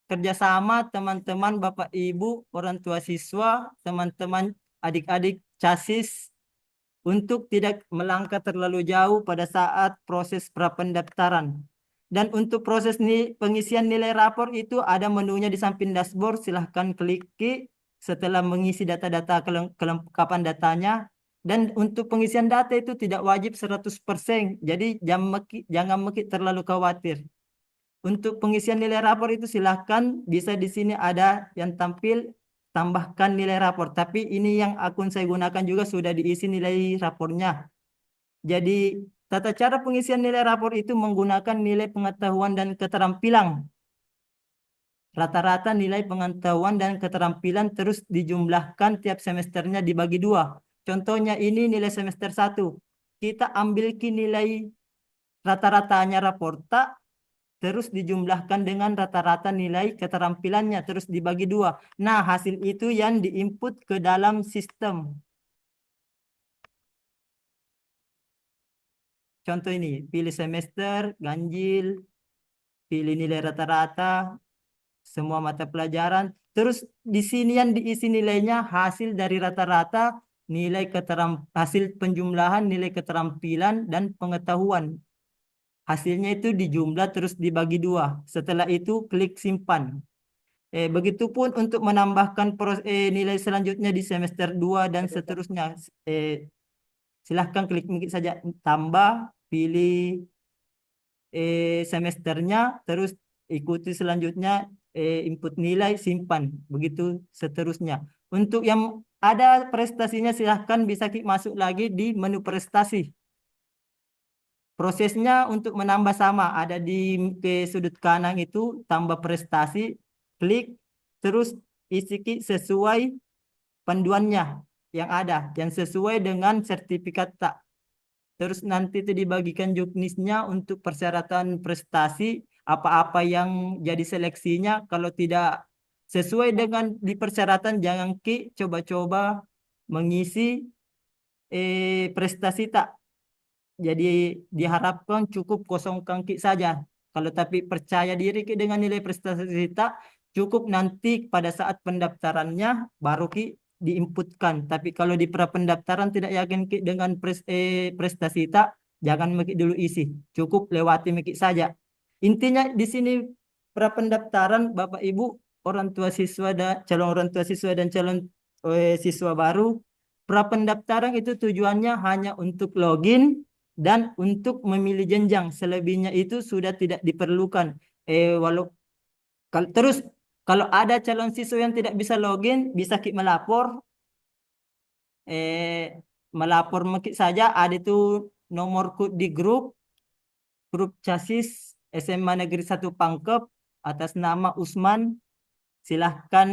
kerjasama teman-teman Bapak Ibu, orang tua siswa, teman-teman adik-adik CASIS untuk tidak melangkah terlalu jauh pada saat proses prapendaftaran. Dan untuk proses pengisian nilai rapor itu ada menunya di samping dashboard. Silahkan klik setelah mengisi data-data kelengkapan datanya. Dan untuk pengisian data itu tidak wajib 100%. Jadi jangan terlalu khawatir. Untuk pengisian nilai rapor itu silahkan bisa di sini ada yang tampil tambahkan nilai rapor. Tapi ini yang akun saya gunakan juga sudah diisi nilai rapornya. Jadi tata cara pengisian nilai rapor itu menggunakan nilai pengetahuan dan keterampilan. Rata-rata nilai pengetahuan dan keterampilan terus dijumlahkan tiap semesternya dibagi 2. Contohnya ini nilai semester 1. Kita ambil nilai rata-ratanya rapor tak, terus dijumlahkan dengan rata-rata nilai keterampilannya, terus dibagi 2. Nah, hasil itu yang diinput ke dalam sistem. Contoh ini, pilih semester, ganjil, pilih nilai rata-rata, semua mata pelajaran. Terus di sini yang diisi nilainya hasil dari rata-rata, hasil penjumlahan nilai keterampilan dan pengetahuan. Hasilnya itu dijumlah terus dibagi 2. Setelah itu klik simpan. Begitupun untuk menambahkan nilai selanjutnya di semester 2 dan seterusnya. Silahkan klik saja tambah, pilih semesternya, terus ikuti selanjutnya input nilai, simpan. Begitu seterusnya. Untuk yang ada prestasinya silahkan bisa masuk lagi di menu prestasi. Prosesnya untuk menambah sama, ada di sudut kanan itu tambah prestasi, klik, terus isi sesuai panduannya yang ada, yang sesuai dengan sertifikat tak. Terus nanti itu dibagikan juknisnya untuk persyaratan prestasi, apa-apa yang jadi seleksinya. Kalau tidak sesuai dengan di persyaratan, jangan coba-coba mengisi prestasi tak. Jadi diharapkan cukup kosongkan saja. Kalau tapi percaya diri dengan nilai prestasi tak, cukup nanti pada saat pendaftarannya baru diinputkan. Tapi kalau di prapendaftaran tidak yakin dengan prestasi tak, Jangan Mekik dulu isi, cukup lewati Mekik saja. Intinya di sini prapendaftaran Bapak Ibu orang tua siswa dan calon orang tua siswa dan calon siswa baru. Prapendaftaran itu tujuannya hanya untuk login dan untuk memilih jenjang. Selebihnya itu sudah tidak diperlukan. Terus kalau ada calon siswa yang tidak bisa login, bisa melapor. Melapor Mekik saja. Ada itu nomor di grup Casis SMA Negeri 1 Pangkep atas nama Usman. Silahkan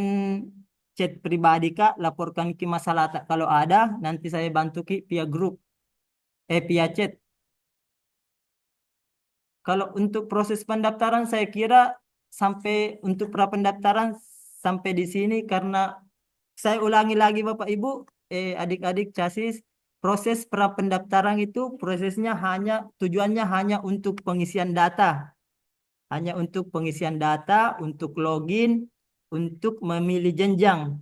chat pribadi Kak, laporkan Ki masalah tak kalau ada, nanti saya bantu Ki via grup, via chat. Kalau untuk proses pendaftaran saya kira sampai untuk prapendaftaran sampai di sini karena saya ulangi lagi Bapak Ibu, adik-adik Casis, proses prapendaftaran itu prosesnya tujuannya hanya untuk pengisian data. Hanya untuk pengisian data, untuk login, untuk memilih jenjang.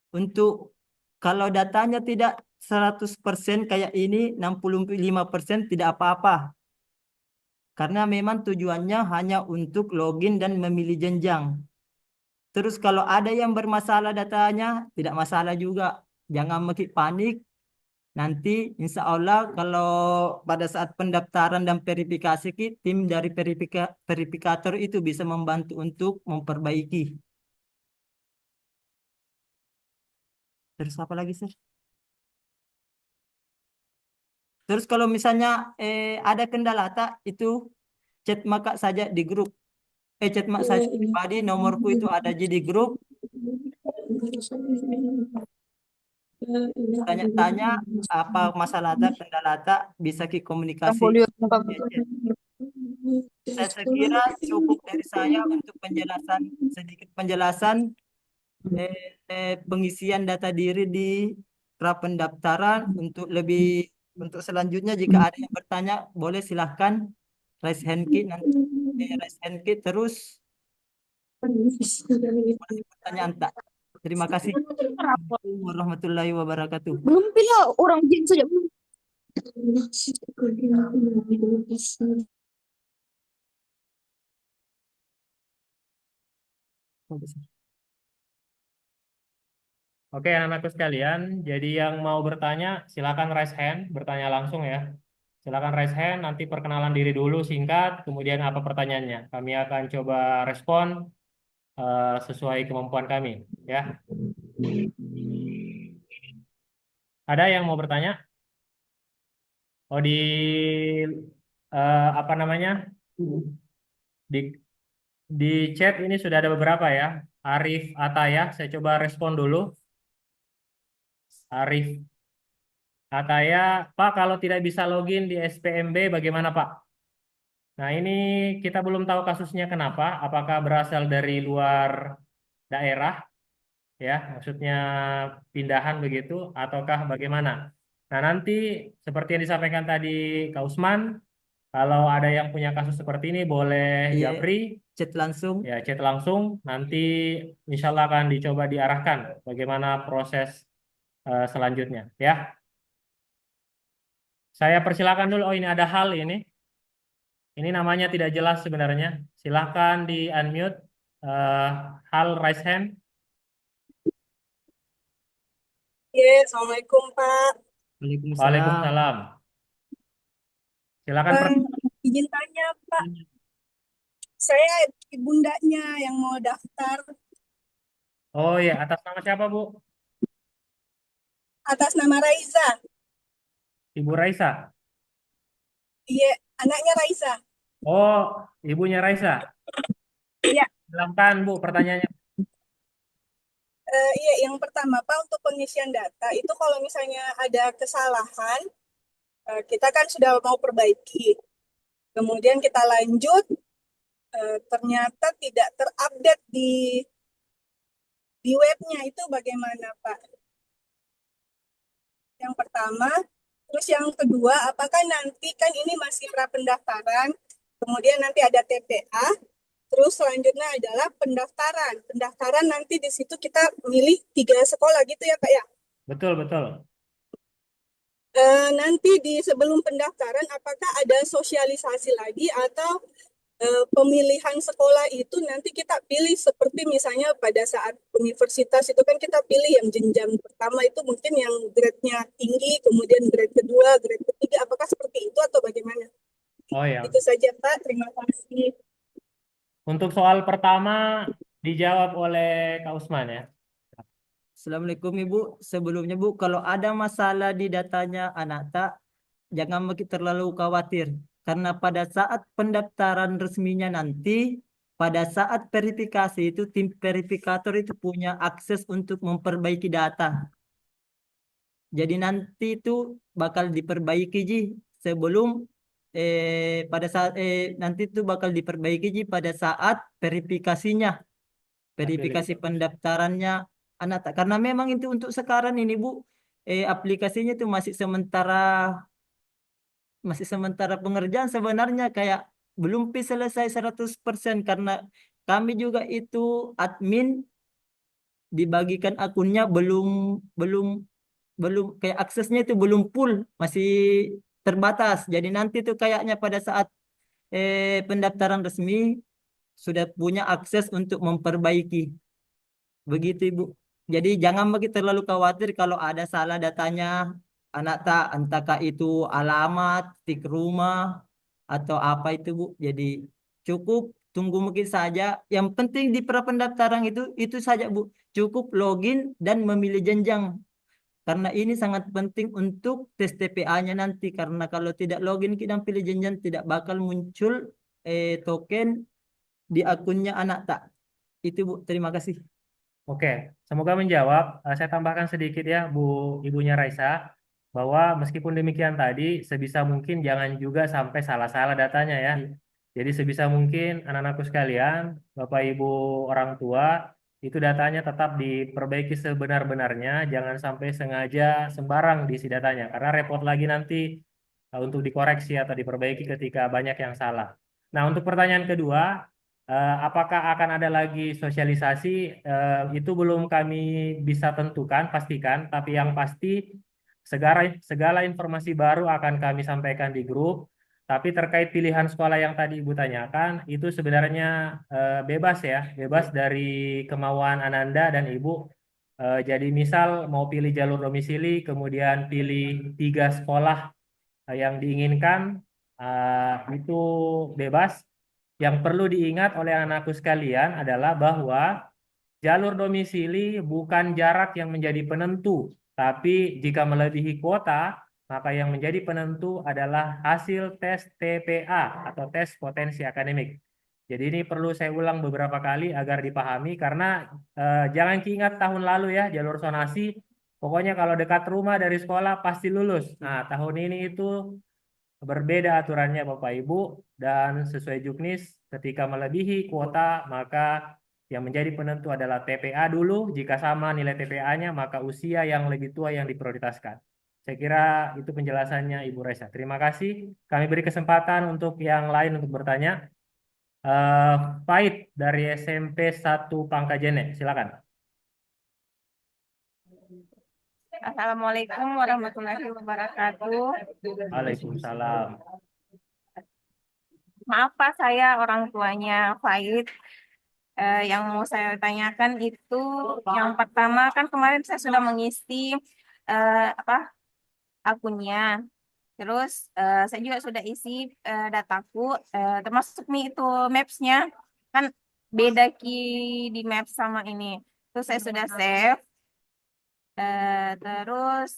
Untuk kalau datanya tidak 100% kayak ini, 65% tidak apa-apa. Karena memang tujuannya hanya untuk login dan memilih jenjang. Terus kalau ada yang bermasalah datanya, tidak masalah juga. Jangan makin panik. Nanti insya Allah kalau pada saat pendaftaran dan verifikasi, tim dari verifikator itu bisa membantu untuk memperbaiki. Terus apa lagi, Sir? Terus kalau misalnya ada kendala tak itu chat maka saja di grup. Chat mak saja pribadi, nomorku itu ada di grup. Tanya-tanya apa masalah ada, kendala ada, bisa komunikasi via chat. Saya kira cukup dari saya untuk sedikit penjelasan pengisian data diri di prapendaftaran. Untuk selanjutnya jika ada yang bertanya boleh silahkan raise hand key terus pertanyaan tak. Terima kasih. Assalamualaikum warahmatullahi wabarakatuh. Belum pilih orang jin saja belum. Oke, anak-anakku sekalian, jadi yang mau bertanya silakan raise hand, bertanya langsung ya. Silakan raise hand, nanti perkenalan diri dulu singkat, kemudian apa pertanyaannya. Kami akan coba respon sesuai kemampuan kami, ya. Ada yang mau bertanya? Oh, apa namanya? Di chat ini sudah ada beberapa ya. Arif Ataya, saya coba respon dulu. Arif Ataya, Pak, kalau tidak bisa login di SPMB bagaimana Pak? Nah, ini kita belum tahu kasusnya kenapa. Apakah berasal dari luar daerah, ya, maksudnya pindahan begitu, ataukah bagaimana? Nah, nanti seperti yang disampaikan tadi Kak Usman, kalau ada yang punya kasus seperti ini boleh japri, chat langsung. Ya, chat langsung. Nanti insya Allah akan dicoba diarahkan bagaimana proses selanjutnya, ya. Saya persilakan dulu. Oh, ini ada hal ini. Ini namanya tidak jelas sebenarnya. Silahkan di unmute. Hal raise hand. Assalamualaikum Pak. Waalaikumsalam. Silakan. Izin tanya Pak. Saya ibundanya yang mau daftar. Oh ya, atas nama siapa Bu? Atas nama Raiza. Ibu Raisa. Iya, anaknya Raiza. Oh, ibunya Raisa. Iya. Silakan Bu, pertanyaannya. Iya, yang pertama Pak, untuk pengisian data itu kalau misalnya ada kesalahan, kita kan sudah mau perbaiki. Kemudian kita lanjut, ternyata tidak terupdate di webnya, itu bagaimana Pak? Yang pertama. Terus yang kedua, apakah nanti kan ini masih prapendaftaran, kemudian nanti ada TPA, terus selanjutnya adalah pendaftaran. Pendaftaran nanti di situ kita milih 3 sekolah gitu ya Pak ya? Betul, betul. nanti di sebelum pendaftaran apakah ada sosialisasi lagi atau pemilihan sekolah itu nanti kita pilih seperti misalnya pada saat universitas itu kan kita pilih yang jenjang pertama itu mungkin yang grade-nya tinggi, kemudian grade kedua, grade ketiga, apakah seperti itu atau bagaimana? Oh ya, Itu saja Pak, terima kasih. untuk soal pertama dijawab oleh Kak Usman ya. Assalamualaikum Ibu. Sebelumnya Bu, kalau ada masalah di datanya anak tak, jangan begitu terlalu khawatir. Karena pada saat pendaftaran resminya nanti, pada saat verifikasi itu tim verifikator itu punya akses untuk memperbaiki data. Jadi nanti itu bakal diperbaiki Ji sebelum pada saat nanti itu bakal diperbaiki Ji pada saat verifikasinya, verifikasi pendaftarannya anak tak. Karena memang itu untuk sekarang ini Bu, aplikasinya itu masih sementara pengerjaan sebenarnya kayak belum selesai 100% karena kami juga itu admin dibagikan akunnya belum belum belum kayak aksesnya itu belum full, masih terbatas. Jadi nanti tuh kayaknya pada saat pendaftaran resmi sudah punya akses untuk memperbaiki. Begitu Ibu. Jadi jangan begitu terlalu khawatir kalau ada salah datanya anak tak, entahkah itu alamat, tik rumah atau apa itu Bu. Jadi cukup tunggu mungkin saja. Yang penting di prapendaftaran itu saja Bu. Cukup login dan memilih jenjang. Karena ini sangat penting untuk tes TPA-nya nanti. Karena kalau tidak login kita pilih jenjang tidak bakal muncul token di akunnya anak tak. Itu Bu. Terima kasih. Oke, semoga menjawab. Saya tambahkan sedikit ya, Ibunya Raisa, bahwa meskipun demikian tadi, sebisa mungkin jangan juga sampai salah-salah datanya ya. Jadi sebisa mungkin anak-anakku sekalian, Bapak Ibu orang tua, itu datanya tetap diperbaiki sebenar-benarnya, jangan sampai sengaja sembarang diisi datanya, karena repot lagi nanti untuk dikoreksi atau diperbaiki ketika banyak yang salah. Nah, untuk pertanyaan kedua, apakah akan ada lagi sosialisasi? Itu belum kami bisa tentukan, pastikan. Tapi yang pasti segala informasi baru akan kami sampaikan di grup. Tapi terkait pilihan sekolah yang tadi Ibu tanyakan, itu sebenarnya bebas ya, bebas dari kemauan Ananda dan Ibu. Jadi misal mau pilih jalur domisili, kemudian pilih 3 sekolah yang diinginkan, itu bebas. Yang perlu diingat oleh anakku sekalian adalah bahwa jalur domisili bukan jarak yang menjadi penentu, tapi jika melebihi kuota, maka yang menjadi penentu adalah hasil tes TPA atau tes potensi akademik. Jadi ini perlu saya ulang beberapa kali agar dipahami karena jangan ingat tahun lalu ya jalur zonasi, pokoknya kalau dekat rumah dari sekolah pasti lulus. Nah, tahun ini itu berbeda aturannya Bapak Ibu dan sesuai juknis ketika melebihi kuota maka yang menjadi penentu adalah TPA dulu. Jika sama nilai TPA-nya maka usia yang lebih tua yang diprioritaskan. Saya kira itu penjelasannya Ibu Reza. Terima kasih. Kami beri kesempatan untuk yang lain untuk bertanya. Faid dari SMP 1 Pangkajene, silakan. Assalamualaikum warahmatullahi wabarakatuh. Waalaikumsalam. Maaf Pak, saya orang tuanya Faid. Yang mau saya tanyakan itu yang pertama kan kemarin saya sudah mengisi akunnya. Terus saya juga sudah isi dataku, termasuk nih itu Maps-nya kan beda di Maps sama ini. Terus saya sudah save. Terus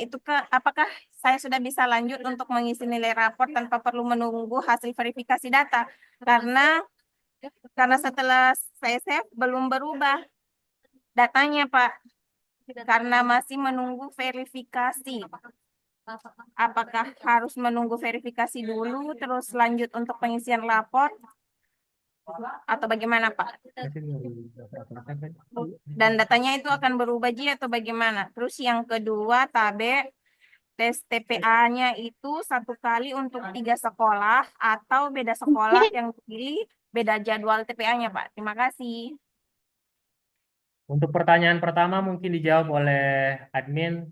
itu apakah saya sudah bisa lanjut untuk mengisi nilai rapor tanpa perlu menunggu hasil verifikasi data? Karena setelah saya save belum berubah datanya, Pak. Karena masih menunggu verifikasi. Apakah harus menunggu verifikasi dulu terus lanjut untuk pengisian lapor? Atau bagaimana, Pak? Dan datanya itu akan berubah atau bagaimana? Terus yang kedua, Tabe, tes TPA-nya itu 1 kali untuk 3 sekolah atau beda sekolah yang dipilih beda jadwal TPA-nya, Pak. Terima kasih. Untuk pertanyaan pertama mungkin dijawab oleh admin.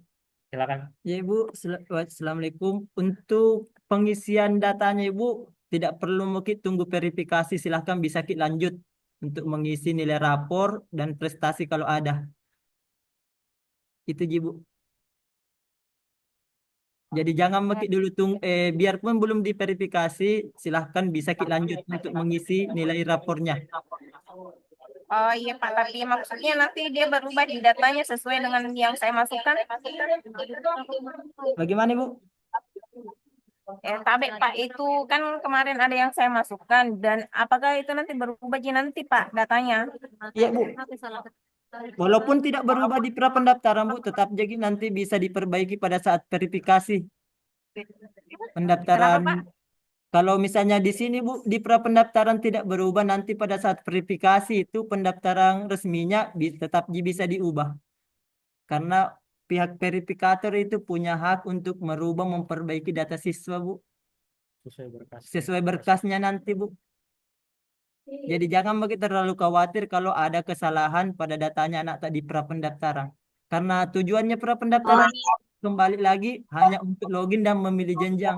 Silakan. Ya Ibu, Assalamualaikum. Untuk pengisian datanya Ibu, tidak perlu mungkin tunggu verifikasi. Silahkan bisa kita lanjut untuk mengisi nilai rapor dan prestasi kalau ada. Itu Ibu. Jadi jangan mungkin dulu biarpun belum diverifikasi, silahkan bisa kita lanjut untuk mengisi nilai rapornya. Oh iya Pak, tapi maksudnya nanti dia berubah di datanya sesuai dengan yang saya masukkan. Bagaimana Ibu? Tapi Pak, itu kan kemarin ada yang saya masukkan, dan apakah itu nanti berubah nanti Pak datanya? Iya Bu. Walaupun tidak berubah di prapendaftaran Bu, tetap jadi nanti bisa diperbaiki pada saat verifikasi pendaftaran. Kenapa, Pak? Kalau misalnya di sini Bu, di prapendaftaran tidak berubah, nanti pada saat verifikasi itu pendaftaran resminya tetap bisa diubah. Karena pihak verifikator itu punya hak untuk merubah, memperbaiki data siswa Bu, Sesuai berkas. sesuai berkasnya nanti Bu. Jadi jangan begitu terlalu khawatir kalau ada kesalahan pada datanya anak tak di prapendaftaran. Karena tujuannya prapendaftaran kembali lagi hanya untuk login dan memilih jenjang.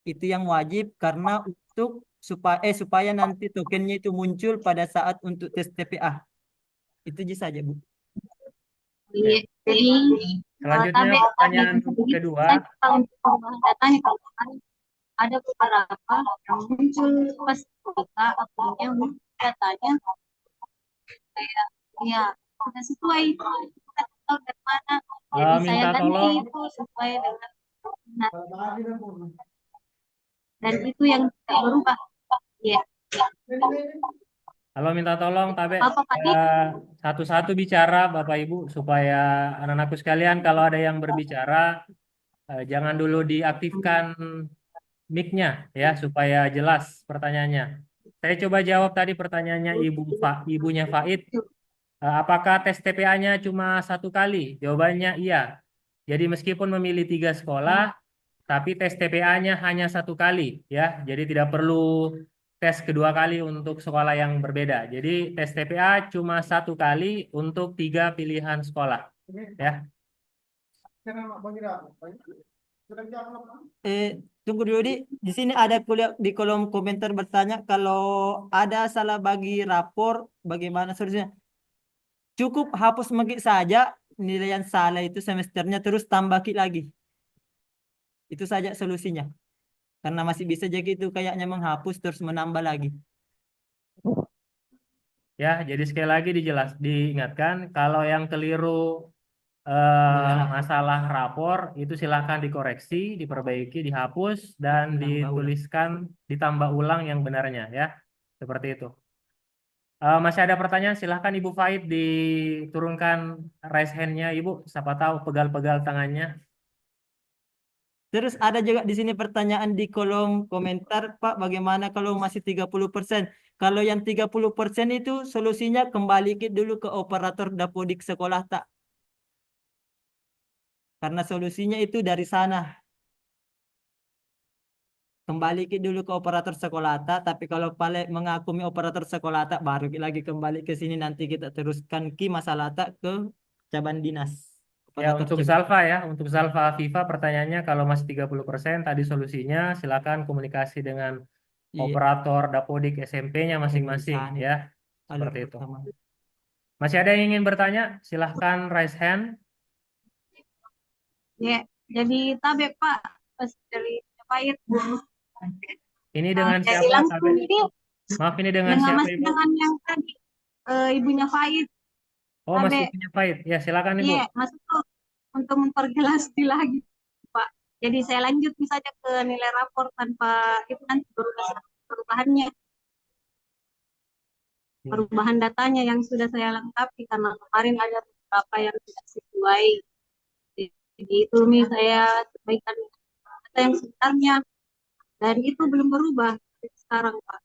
Itu yang wajib karena untuk supaya nanti tokennya itu muncul pada saat untuk tes TPA. Itu saja Bu. Iya, jadi Selanjutnya pertanyaan kedua. untuk pengembangan datanya kalau kemarin ada beberapa yang muncul pas kita akhirnya muncul datanya kayak ya sudah sesuai, kita tahu dari mana. Jadi saya Minta ganti tolong. itu sesuai dengan dan itu yang tidak berubah. Ya. Halo, minta tolong Tabe Apa Pak? satu-satu bicara Bapak Ibu supaya anak-anakku sekalian kalau ada yang berbicara jangan dulu diaktifkan mic-nya ya supaya jelas pertanyaannya. Saya coba jawab tadi pertanyaannya ibunya Faid. Apakah tes TPA-nya cuma 1 kali? Jawabannya iya. Jadi meskipun memilih 3 sekolah, tapi tes TPA-nya hanya 1 kali ya. Jadi tidak perlu tes kedua kali untuk sekolah yang berbeda. Jadi tes TPA cuma 1 kali untuk 3 pilihan sekolah ya. Tunggu dulu di sini ada di kolom komentar bertanya kalau ada salah bagi rapor bagaimana solusinya. Cukup hapus magik saja nilai yang salah itu semesternya terus tambah lagi. Itu saja solusinya. Karena masih bisa jadi itu kayaknya menghapus terus menambah lagi. Ya, jadi sekali lagi diingatkan kalau yang keliru masalah rapor itu silahkan dikoreksi, diperbaiki, dihapus dan dituliskan ditambah ulang yang benarnya ya. Seperti itu. Masih ada pertanyaan? Silahkan Ibu Faid diturunkan raise hand-nya Ibu. Siapa tahu pegal-pegal tangannya. Terus ada juga di sini pertanyaan di kolom komentar, Pak, bagaimana kalau masih 30%? Kalau yang 30% itu solusinya kembali dulu ke operator dapodik sekolah tak. Karena solusinya itu dari sana. Kembali dulu ke operator sekolah tak, tapi kalau mengakumi operator sekolah tak, baru lagi kembali ke sini nanti kita teruskan masalah tak ke cabang dinas. Ya, untuk Zalfa Viva pertanyaannya kalau masih 30% tadi solusinya silakan komunikasi dengan operator dapodik SMP-nya masing-masing ya. Seperti itu. Masih ada yang ingin bertanya? Silahkan raise hand. Ya, jadi Tabe Pak, pas dari Pahit. Ini dengan Jadi siapa? langsung ini, Maaf, ini dengan siapa masih Ibu? dengan yang tadi ibunya Faiz. Oh, masih ibunya Faid. Ya, silakan Ibu. Iya, masuk tuh untuk memperjelas lagi Pak. Jadi saya lanjut misalnya ke nilai rapor tanpa itu nanti perubahannya. Perubahan datanya yang sudah saya lengkapi karena kemarin ada beberapa yang tidak sesuai. Jadi itu saya sesuaikan data yang sebenarnya dan itu belum berubah sekarang Pak.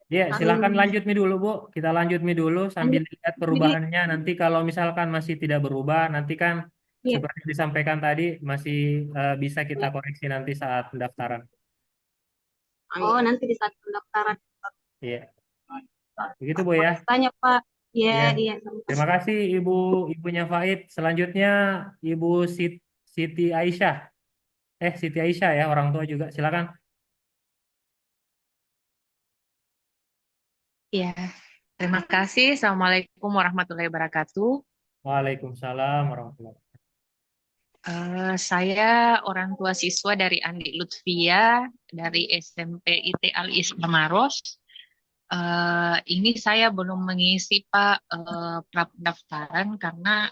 Ya, silakan lanjut dulu Bu. Kita lanjut dulu sambil lihat perubahannya. Nanti kalau misalkan masih tidak berubah, nanti kan seperti disampaikan tadi masih bisa kita koreksi nanti saat pendaftaran. Oh, nanti di saat pendaftaran. Iya. Begitu Bu ya. Tanya Pak. Iya. Terima kasih ibunya Faid. Selanjutnya Ibu Siti Aisyah. Siti Aisyah ya, orang tua juga. Silakan. Ya, terima kasih. Assalamualaikum warahmatullahi wabarakatuh. Waalaikumsalam warahmatullahi wabarakatuh. Saya orang tua siswa dari Andi Lutfia dari SMP IT Al Islam Maros. Ini saya belum mengisi Pak pendaftaran karena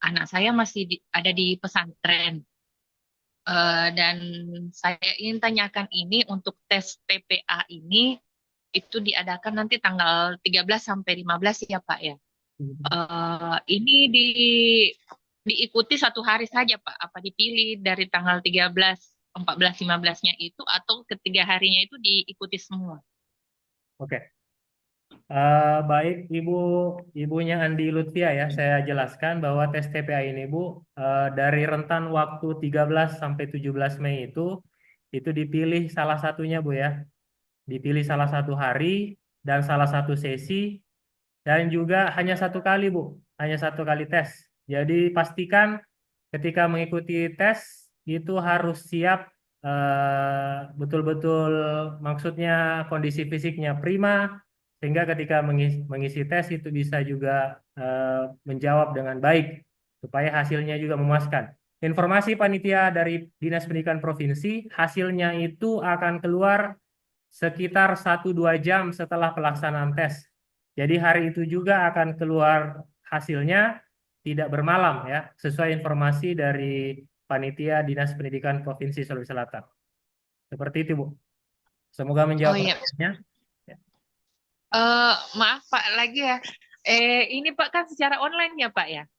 anak saya masih ada di pesantren. Dan saya ingin tanyakan ini untuk tes TPA ini itu diadakan nanti tanggal 13 sampai 15 ya Pak ya. Ini diikuti satu hari saja Pak. Apa dipilih dari tanggal 13, 14, 15-nya itu atau ketiga harinya itu diikuti semua? Oke. Baik ibunya Andi Lutfia ya, saya jelaskan bahwa tes TPA ini Bu, dari rentan waktu 13 sampai 17 Mei itu dipilih salah satunya Bu ya. Dipilih salah satu hari dan salah satu sesi dan juga hanya satu kali Bu, hanya satu kali tes. Jadi pastikan ketika mengikuti tes itu harus siap betul-betul, maksudnya kondisi fisiknya prima, sehingga ketika mengisi tes itu bisa juga menjawab dengan baik supaya hasilnya juga memuaskan. Informasi panitia dari Dinas Pendidikan Provinsi, hasilnya itu akan keluar sekitar 1-2 jam setelah pelaksanaan tes. Jadi hari itu juga akan keluar hasilnya, tidak bermalam ya, sesuai informasi dari panitia Dinas Pendidikan Provinsi Sulawesi Selatan. Seperti itu Bu. Semoga menjawab iya. pertanyaannya. Maaf Pak lagi ya. Ini Pak kan secara online ya Pak ya.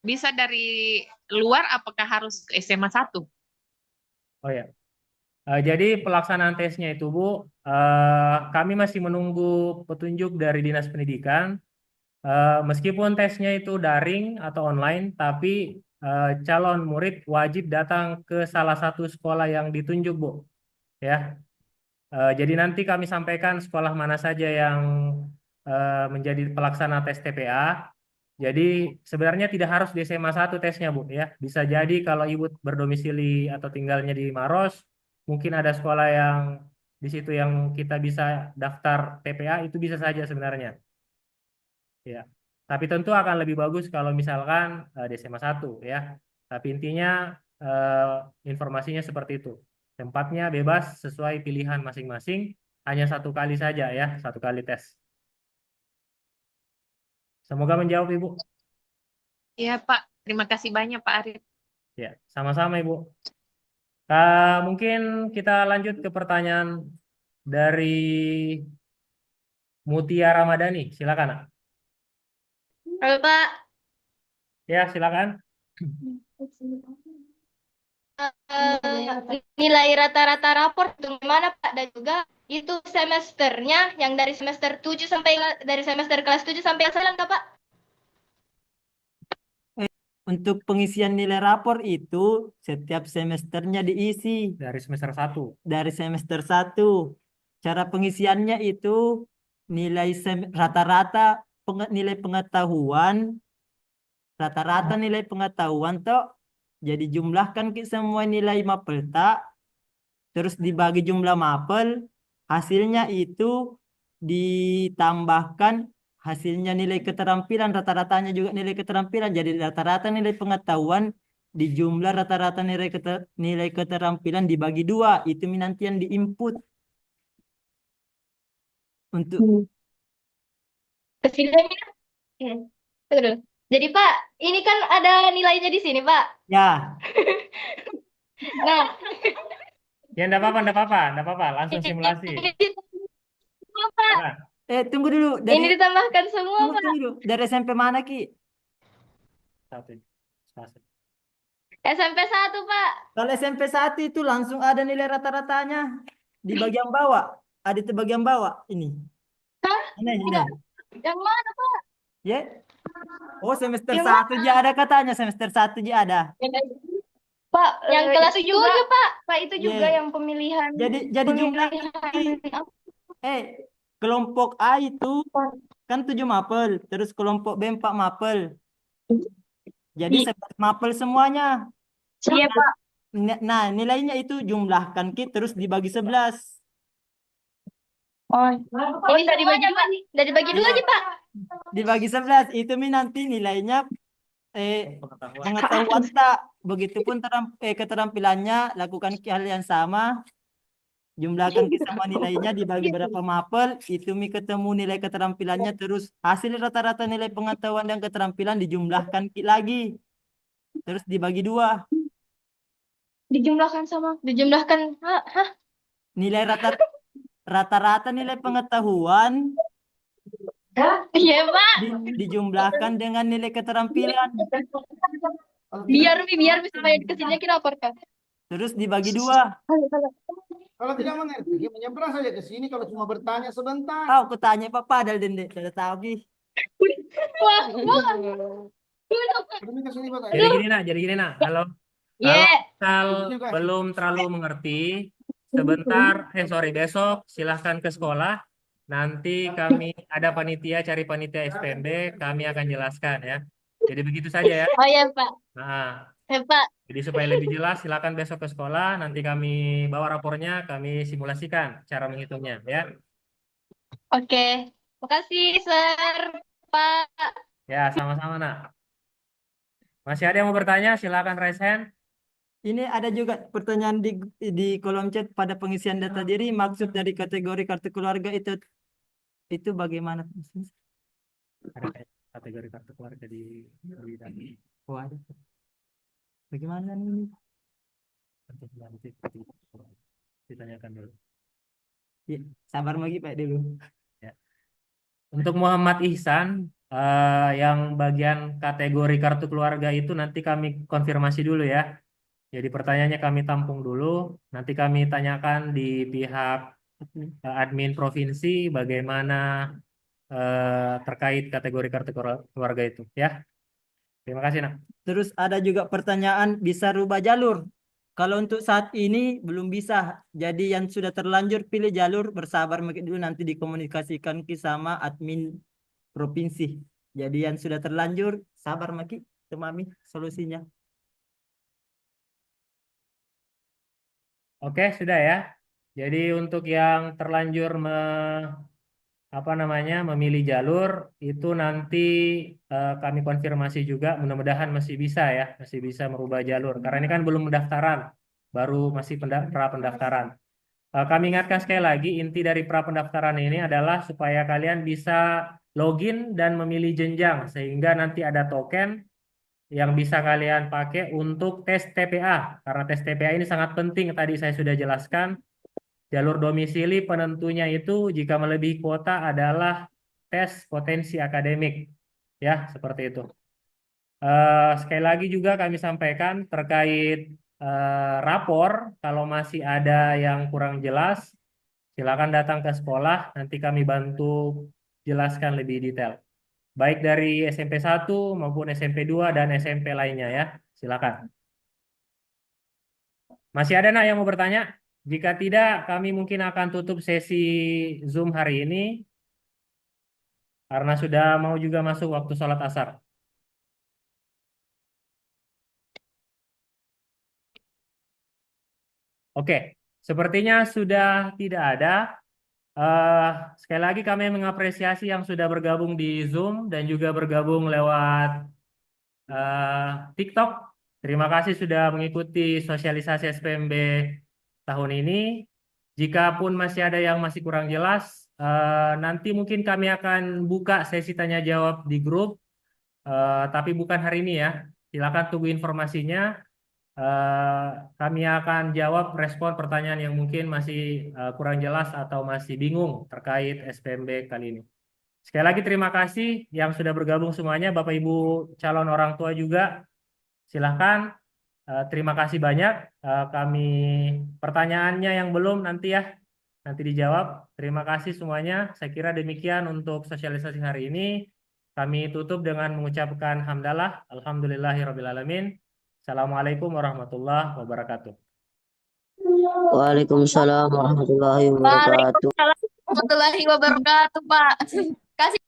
Bisa dari luar apakah harus ke SMA 1? Oh ya. Jadi pelaksanaan tesnya itu Bu, kami masih menunggu petunjuk dari Dinas Pendidikan. Meskipun tesnya itu daring atau online, tapi calon murid wajib datang ke salah satu sekolah yang ditunjuk Bu. Ya. Jadi nanti kami sampaikan sekolah mana saja yang menjadi pelaksana tes TPA. Jadi sebenarnya tidak harus di SMA 1 tesnya Bu ya. Bisa jadi kalau Ibu berdomisili atau tinggalnya di Maros, mungkin ada sekolah yang di situ yang kita bisa daftar TPA, itu bisa saja sebenarnya. Ya. Tapi tentu akan lebih bagus kalau misalkan di SMA 1 ya. Tapi intinya informasinya seperti itu. Tempatnya bebas sesuai pilihan masing-masing, hanya satu kali saja ya, satu kali tes. Semoga menjawab Ibu. Iya Pak, terima kasih banyak Pak Arif. Ya, sama-sama Ibu. Mungkin kita lanjut ke pertanyaan dari Mutia Ramadhani. Silakan, Nak. Halo Pak, Ya, silakan. nilai rata-rata rapor itu gimana Pak? Dan juga itu semesternya yang dari semester 7 sampai dari semester kelas 7 sampai kelas 9 Kak, Pak? Untuk pengisian nilai rapor itu setiap semesternya diisi Dari semester 1. dari semester 1. Cara pengisiannya itu nilai rata-rata nilai pengetahuan, rata-rata nilai pengetahuan toh. Jadi jumlahkan ke semua nilai mapel tak, terus dibagi jumlah mapel, hasilnya itu ditambahkan hasilnya nilai keterampilan, rata-ratanya juga nilai keterampilan. Jadi rata-rata nilai pengetahuan dijumlah rata-rata nilai keterampilan dibagi 2, itu nanti yang diinput. Untuk Tunggu dulu. Jadi Pak, ini kan ada nilainya di sini Pak. ya, Nah, Ya, enggak apa-apa, langsung simulasi. semua, Pak. Nah, tunggu dulu, Ini ditambahkan semua Pak. tunggu dulu. Dari SMP mana Ki? satu. Spasi. SMP 1 Pak. Kalau SMP 1 itu langsung ada nilai rata-ratanya di bagian bawah. Ada di bagian bawah ini. Hah? Ini. Yang mana Pak? Ya. Oh, semester Yang 1 aja ada katanya, semester 1 aja ada. Pak, yang kelas 7 juga Pak. Pak itu juga Yeah. yang pemilihan. Jadi jumlah kelompok A itu kan 7 mapel, terus kelompok B 4 mapel. Jadi 11 mapel semuanya. Iya, Pak. Nah, nilainya itu jumlahkan Ki, terus dibagi 11. Oh, bisa dibagi dua nih. Dari bagi dua Iya, aja, Pak. dibagi 11 itu Mi nanti nilainya pengetahuan tak. Begitupun keterampilannya, lakukan hal yang sama, jumlahkan Ki sama nilainya dibagi berapa mapel, itu Mi ketemu nilai keterampilannya, terus hasil rata-rata nilai pengetahuan dan keterampilan dijumlahkan Ki lagi, terus dibagi 2. Dijumlahkan. Hah? Nilai rata-rata nilai pengetahuan Iya, Pak. dijumlahkan dengan nilai keterampilan, Biar bisa main kesini kita laporkan. terus dibagi 2. Kalau tidak mengerti, menyeberang saja ke sini. Kalau cuma bertanya sebentar. Oh, aku tanya Pak Padal dende, sudah tahu Ki. Wah. Jadi gini nak. Kalau Yeah. misal belum terlalu mengerti, besok silahkan ke sekolah. Nanti kami ada panitia, cari panitia SPMB, kami akan jelaskan ya. Jadi begitu saja ya. Oh ya, Pak. Nah, Ya, Pak. jadi supaya lebih jelas, silakan besok ke sekolah. Nanti kami bawa rapornya, kami simulasikan cara menghitungnya ya. Oke. Makasih, Sir. Pak. Ya, sama-sama nak. Masih ada yang mau bertanya? Silakan raise hand. Ini ada juga pertanyaan di kolom chat pada pengisian data diri. Maksud dari kategori kartu keluarga itu bagaimana? Ada kategori kartu keluarga di data. Oh, ada. Bagaimana ini? Nanti ditanyakan dulu. Ya, sabar lagi Pak dulu. Ya. Untuk Muhammad Ihsan, yang bagian kategori kartu keluarga itu nanti kami konfirmasi dulu ya. Jadi pertanyaannya kami tampung dulu, nanti kami tanyakan di pihak admin provinsi bagaimana terkait kategori kartu keluarga itu ya. Terima kasih nak. Terus ada juga pertanyaan bisa rubah jalur. Kalau untuk saat ini belum bisa. Jadi yang sudah terlanjur pilih jalur bersabar dulu, nanti dikomunikasikan ke sama admin provinsi. Jadi yang sudah terlanjur sabar Maki, temami solusinya. Oke, sudah ya. Jadi untuk yang terlanjur memilih jalur itu nanti kami konfirmasi juga, mudah-mudahan masih bisa ya, masih bisa merubah jalur. Karena ini kan belum pendaftaran, baru masih pra pendaftaran. Kami ingatkan sekali lagi, inti dari pra pendaftaran ini adalah supaya kalian bisa login dan memilih jenjang, sehingga nanti ada token yang bisa kalian pakai untuk tes TPA. Karena tes TPA ini sangat penting, tadi saya sudah jelaskan. Jalur domisili penentunya itu jika melebihi kuota adalah tes potensi akademik. Ya, seperti itu. Sekali lagi juga kami sampaikan terkait rapor, kalau masih ada yang kurang jelas, silakan datang ke sekolah, nanti kami bantu jelaskan lebih detail. Baik dari SMP 1 maupun SMP 2 dan SMP lainnya ya. Silakan. Masih ada nak yang mau bertanya? Jika tidak, kami mungkin akan tutup sesi Zoom hari ini karena sudah mau juga masuk waktu sholat asar. Oke, sepertinya sudah tidak ada. Sekali lagi kami mengapresiasi yang sudah bergabung di Zoom dan juga bergabung lewat TikTok. Terima kasih sudah mengikuti sosialisasi SPMB tahun ini. Jikapun masih ada yang masih kurang jelas, nanti mungkin kami akan buka sesi tanya jawab di grup, tapi bukan hari ini ya. Silakan tunggu informasinya. Kami akan jawab respon pertanyaan yang mungkin masih kurang jelas atau masih bingung terkait SPMB kali ini. Sekali lagi terima kasih yang sudah bergabung semuanya, Bapak Ibu calon orang tua juga. Silahkan, terima kasih banyak. Kami pertanyaannya yang belum nanti ya, nanti dijawab. Terima kasih semuanya. Saya kira demikian untuk sosialisasi hari ini. Kami tutup dengan mengucapkan hamdalah, alhamdulillahirrabbilalamin. Assalamualaikum warahmatullahi wabarakatuh. Waalaikumsalam warahmatullahi wabarakatuh. Waalaikumsalam warahmatullahi wabarakatuh, Pak. Kasih